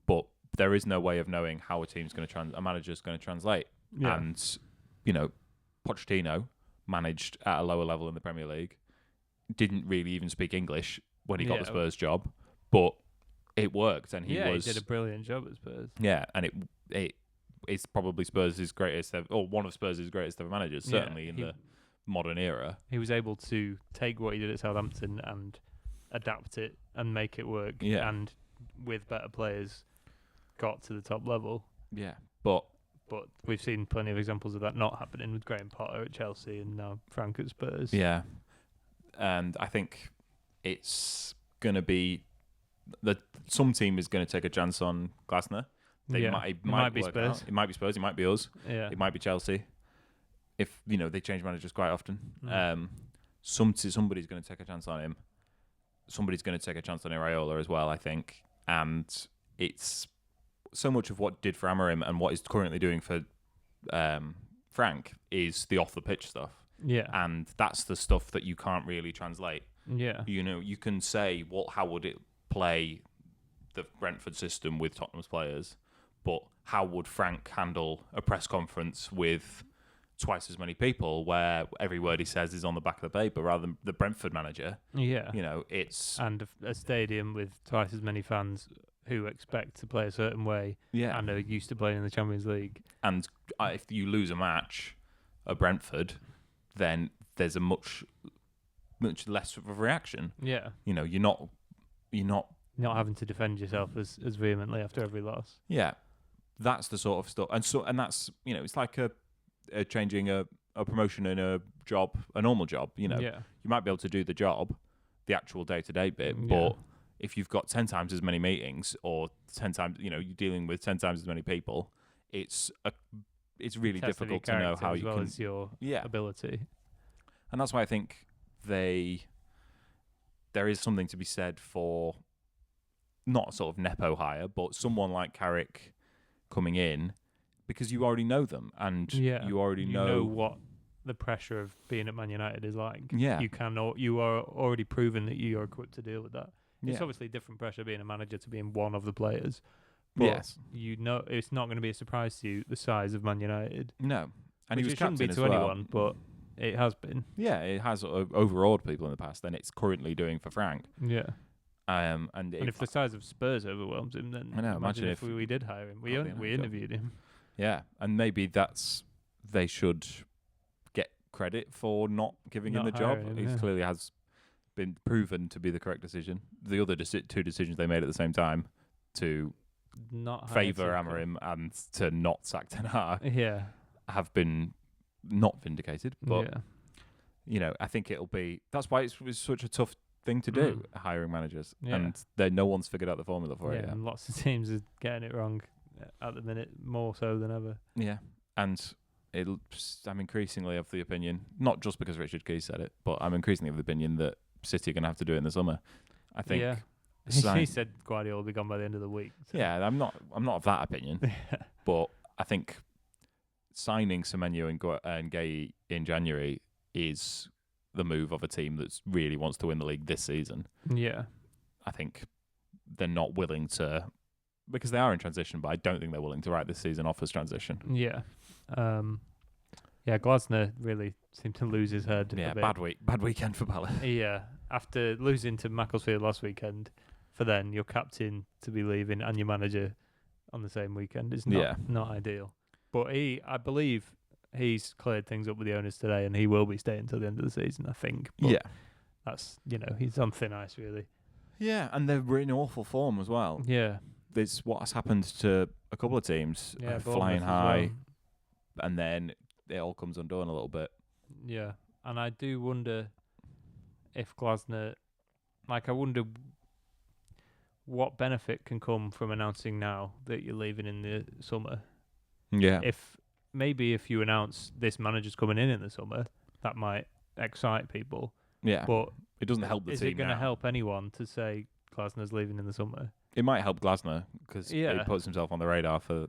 But there is no way of knowing how a manager's going to translate. Yeah. And, Pochettino managed at a lower level in the Premier League, didn't really even speak English when he got the Spurs job, but it worked, and he did a brilliant job at Spurs. Yeah, and it's probably Spurs' greatest ever, or one of Spurs' greatest ever managers, certainly in the modern era. He was able to take what he did at Southampton and adapt it and make it work. Yeah. And with better players, got to the top level. Yeah, but we've seen plenty of examples of that not happening with Graham Potter at Chelsea and now Frank at Spurs. Yeah, and I think it's going to be that some team is going to take a chance on Glasner. It might be Spurs. Out. It might be Spurs. It might be us. Yeah. It might be Chelsea. If they change managers quite often. Somebody's going to take a chance on him. Somebody's going to take a chance on Iraola as well, I think. And it's so much of what did for Amorim and what is currently doing for Frank is the off the pitch stuff. Yeah. And that's the stuff that you can't really translate. Yeah. You can say how would it play the Brentford system with Tottenham's players, but how would Frank handle a press conference with twice as many people where every word he says is on the back of the paper rather than the Brentford manager? Yeah. It's... And a stadium with twice as many fans who expect to play a certain way and are used to playing in the Champions League. And if you lose a match at Brentford, then there's a much less of a reaction. Yeah. You're not not having to defend yourself as vehemently after every loss. Yeah, that's the sort of stuff, and that's it's like a changing a promotion in a job, a normal job. You might be able to do the job, the actual day-to-day bit, but if you've got 10 times as many meetings or 10 times, you're dealing with 10 times as many people, it's really difficult to know how you can as your ability. And that's why I think there is something to be said for not sort of nepo hire, but someone like Carrick coming in because you already know them and you already know what the pressure of being at Man United is like. Yeah. You are already proven that you are equipped to deal with that. Yeah. It's obviously different pressure being a manager to being one of the players. But it's not going to be a surprise to you the size of Man United. No. And he was shouldn't be captain to as well. anyone, but it has been. Yeah, it has overawed people in the past, and it's currently doing for Frank. Yeah. And if the size of Spurs overwhelms him, then I know, imagine if we did hire him. We interviewed him. Yeah, and maybe they should get credit for not giving him the job. It clearly has been proven to be the correct decision. The other two decisions they made at the same time to not favour Amorim and to not sack Ten Hag have been not vindicated. But I think it'll be. That's why it's such a tough thing to do, hiring managers, and no one's figured out the formula for it yet. And lots of teams are getting it wrong at the minute, more so than ever. Yeah, and I'm increasingly of the opinion, not just because Richard Keys said it, but I'm increasingly of the opinion that City are going to have to do it in the summer. I think. Yeah. He said Guardiola will be gone by the end of the week. So. Yeah, I'm not of that opinion, but I think signing Semenyo and Gay in January is the move of a team that really wants to win the league this season. Yeah. I think they're not willing to because they are in transition, but I don't think they're willing to write this season off as transition. Yeah. Glasner really seemed to lose his head. Yeah, a bit. bad weekend for Palace. Yeah, after losing to Macclesfield last weekend, for then your captain to be leaving and your manager on the same weekend is not ideal. But I believe he's cleared things up with the owners today, and he will be staying until the end of the season, I think. But that's he's on thin ice really. Yeah, and they're in awful form as well. Yeah, it's what has happened to a couple of teams. Flying high, and then it all comes undone a little bit. Yeah, and I do wonder if Glasner, I wonder what benefit can come from announcing now that you're leaving in the summer. Yeah. If you announce this manager's coming in the summer, that might excite people. Yeah. But it doesn't help the team. Is it going to help anyone to say Glasner's leaving in the summer? It might help Glasner because he puts himself on the radar for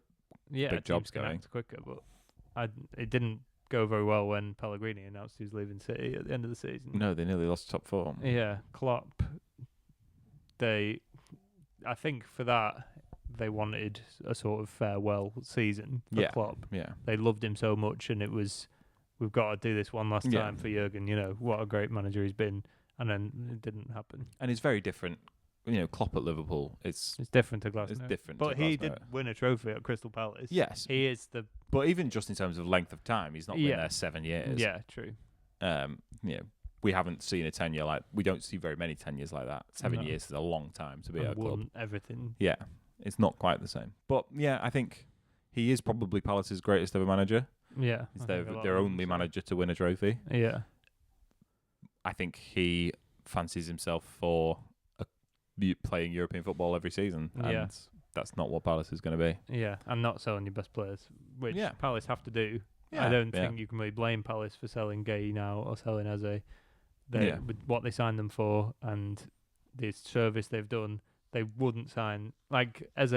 big jobs going. Act quicker, but it didn't go very well when Pellegrini announced he was leaving City at the end of the season. No, they nearly lost top four. Yeah, Klopp. I think for that they wanted a sort of farewell season for Klopp. Yeah, they loved him so much, and it was, we've got to do this one last time for Jurgen. What a great manager he's been, and then it didn't happen. And it's very different. Klopp at Liverpool, it's different to Glasner. It's different, but he did win a trophy at Crystal Palace. Yes, he is the. But even just in terms of length of time, he's not been there 7 years. Yeah, true. We haven't seen a tenure we don't see very many tenures like that. 7 years is a long time to be at a club. Everything. Yeah, it's not quite the same. But yeah, I think he is probably Palace's greatest ever manager. Yeah, he's their only manager to win a trophy. Yeah, I think he fancies himself for playing European football every season, and that's not what Palace is going to be. Yeah, and not selling your best players, which Palace have to do. Yeah, I don't think you can really blame Palace for selling Gay now or selling Eze. With what they signed them for and the service they've done, they wouldn't sign Eze,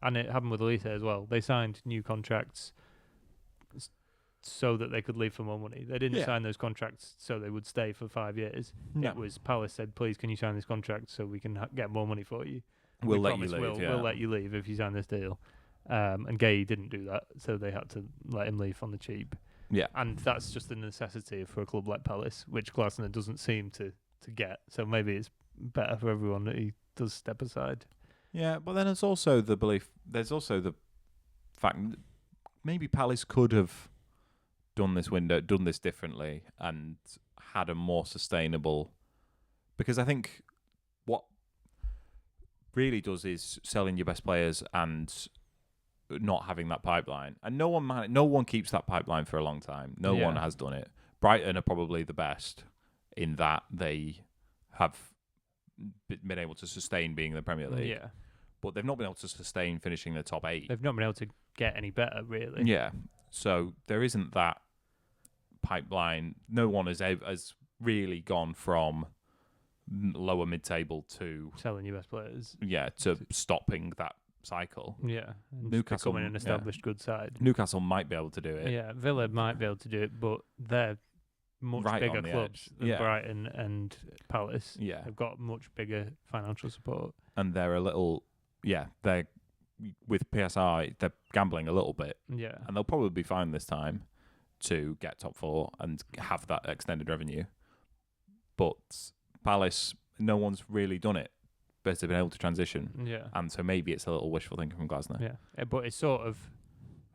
and it happened with Elise as well. They signed new contracts so that they could leave for more money. They didn't sign those contracts so they would stay for 5 years. No. It was Palace said, please, can you sign this contract so we can get more money for you? We'll let you leave. We'll let you leave if you sign this deal. And Gay didn't do that, so they had to let him leave on the cheap. Yeah. And that's just a necessity for a club like Palace, which Glasner doesn't seem to get. So maybe it's better for everyone that he does step aside. Yeah, but then there's also the belief, there's also the fact that maybe Palace could have done this differently and had a more sustainable, because I think what really does is selling your best players and not having that pipeline. And no one keeps that pipeline for a long time. No one has done it. Brighton are probably the best in that they have been able to sustain being in the Premier League. Yeah. But they've not been able to sustain finishing the top 8. They've not been able to get any better, really. Yeah. So there isn't that pipeline. No one has really gone from lower mid-table to selling your best players. Yeah, to stopping that cycle. Yeah. Newcastle becoming an established good side. Newcastle might be able to do it. Yeah, Villa might be able to do it, but they're much bigger clubs than Brighton and Palace. Yeah. They've got much bigger financial support. And they're a little, they're, with PSR, they're gambling a little bit. Yeah. And they'll probably be fine this time to get top 4 and have that extended revenue. But Palace, no one's really done it. But they've been able to transition. Yeah. And so maybe it's a little wishful thinking from Glasner. Yeah. But it's sort of,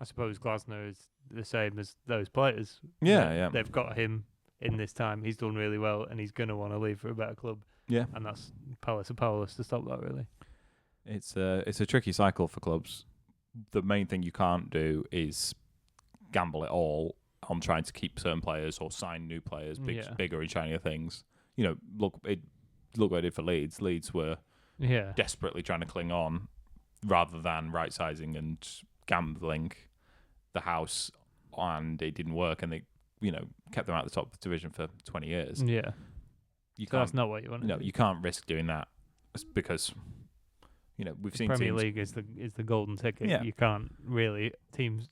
I suppose Glasner is the same as those players. Yeah. They've got him in this time. He's done really well and he's going to want to leave for a better club. Yeah. And that's Palace are powerless to stop that, really. It's a tricky cycle for clubs. The main thing you can't do is gamble it all on trying to keep certain players or sign new players, bigger and shinier things. Look what I did for Leeds. Leeds were desperately trying to cling on rather than right-sizing and gambling the house, and it didn't work, and they kept them out of the top division for 20 years. Yeah. That's not what you want to do. No, you can't risk doing that because we've seen Premier teams, League is the golden ticket. Yeah. You can't really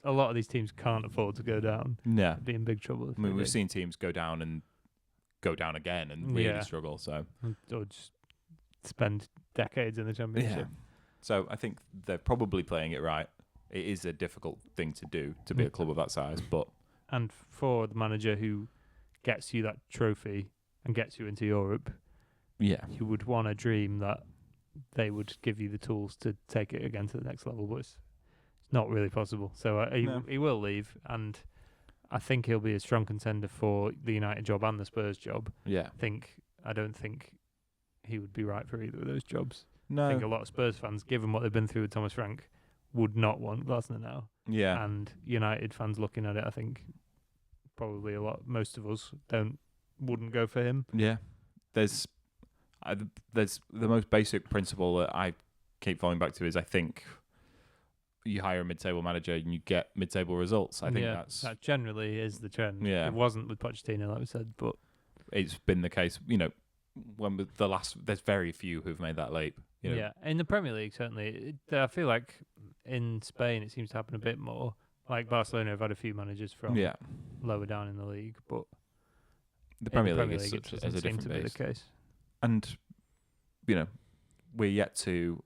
a lot of these teams can't afford to go down. Yeah. Be in big trouble. We've seen teams go down and go down again and really struggle. So or just spend decades in the Championship. So I think they're probably playing it right. It is a difficult thing to do to be a club of that size, but and for the manager who gets you that trophy and gets you into Europe, you would want to dream that they would give you the tools to take it again to the next level, but it's not really possible. So he will leave, and I think he'll be a strong contender for the United job and the Spurs job. Yeah. I don't think he would be right for either of those jobs. No. I think a lot of Spurs fans, given what they've been through with Thomas Frank, would not want Glasner now. Yeah. And United fans looking at it, I think probably most of us wouldn't go for him. Yeah. There's the most basic principle that I keep falling back to is I think you hire a mid-table manager and you get mid-table results. I think that generally is the trend. Yeah. It wasn't with Pochettino, like we said, but it's been the case. When there's very few who've made that leap. Yeah, in the Premier League certainly. I feel like in Spain it seems to happen a bit more. Like Barcelona have had a few managers from lower down in the league, but the Premier League is a different beast. The case. And we're yet to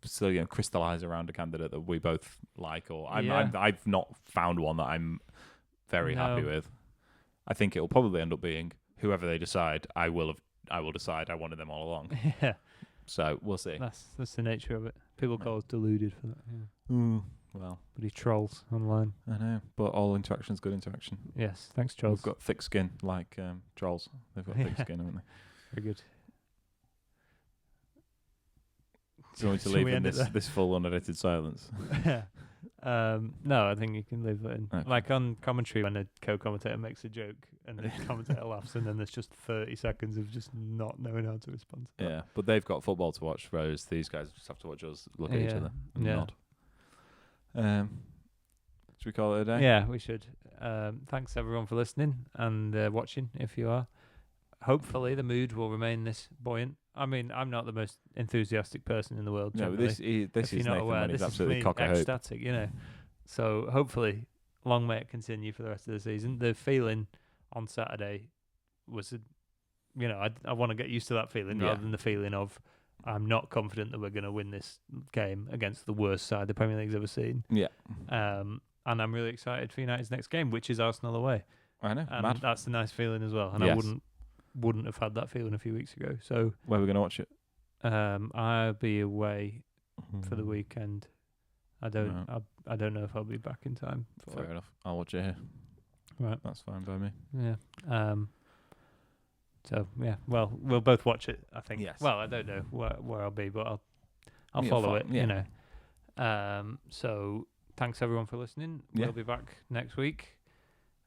still crystallise around a candidate that we both like, or I've not found one that I'm very happy with. I think it will probably end up being whoever they decide. I will decide I wanted them all along. Yeah. So we'll see. That's the nature of it. People call us deluded for that. Yeah. Well, but he trolls online. I know, but all interaction's good interaction. Yes, thanks, trolls. We've got thick skin like trolls. They've got thick skin, haven't they? Very good. Do you want me to leave in this full unedited silence? No, I think you can leave it in. Okay. Like on commentary, when a co-commentator makes a joke and the commentator laughs, and then there's just 30 seconds of just not knowing how to respond to that. Yeah, but they've got football to watch, whereas these guys just have to watch us look at each other and nod. Should we call it a day? Yeah, we should. Thanks everyone for listening and watching, if you are. Hopefully the mood will remain this buoyant. I mean, I'm not the most enthusiastic person in the world. No, this is Nathan when he's absolutely cock a hoop. Ecstatic, So hopefully, long may it continue for the rest of the season. The feeling on Saturday was, I want to get used to that feeling rather than the feeling of I'm not confident that we're going to win this game against the worst side the Premier League's ever seen. Yeah. And I'm really excited for United's next game, which is Arsenal away. I know. And that's a nice feeling as well. And I wouldn't have had that feeling a few weeks ago. So where are we going to watch it? I'll be away for the weekend. I don't know if I'll be back in time. Fair enough. I'll watch it here. Right. That's fine by me. Yeah. So yeah. Well, we'll both watch it, I think. Yes. Well, I don't know where I'll be, but I'll follow it. Yeah. So thanks everyone for listening. Yeah. We'll be back next week,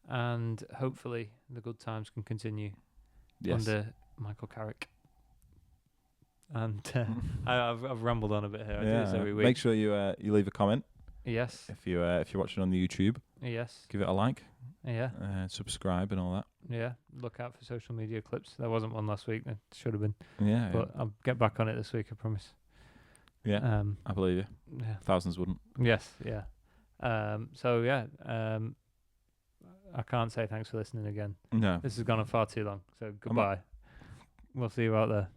and hopefully the good times can continue. Yes. Under Michael Carrick. And I've rambled on a bit here. I do this every week. Make sure you leave a comment. Yes. If you're watching on the YouTube. Yes. Give it a like. Yeah. Subscribe and all that. Yeah. Look out for social media clips. There wasn't one last week. There should have been. Yeah. But I'll get back on it this week, I promise. Yeah. I believe you. Yeah. Thousands wouldn't. Yes. Yeah. So yeah. I can't say thanks for listening again. No. This has gone on far too long. So goodbye. We'll see you out there.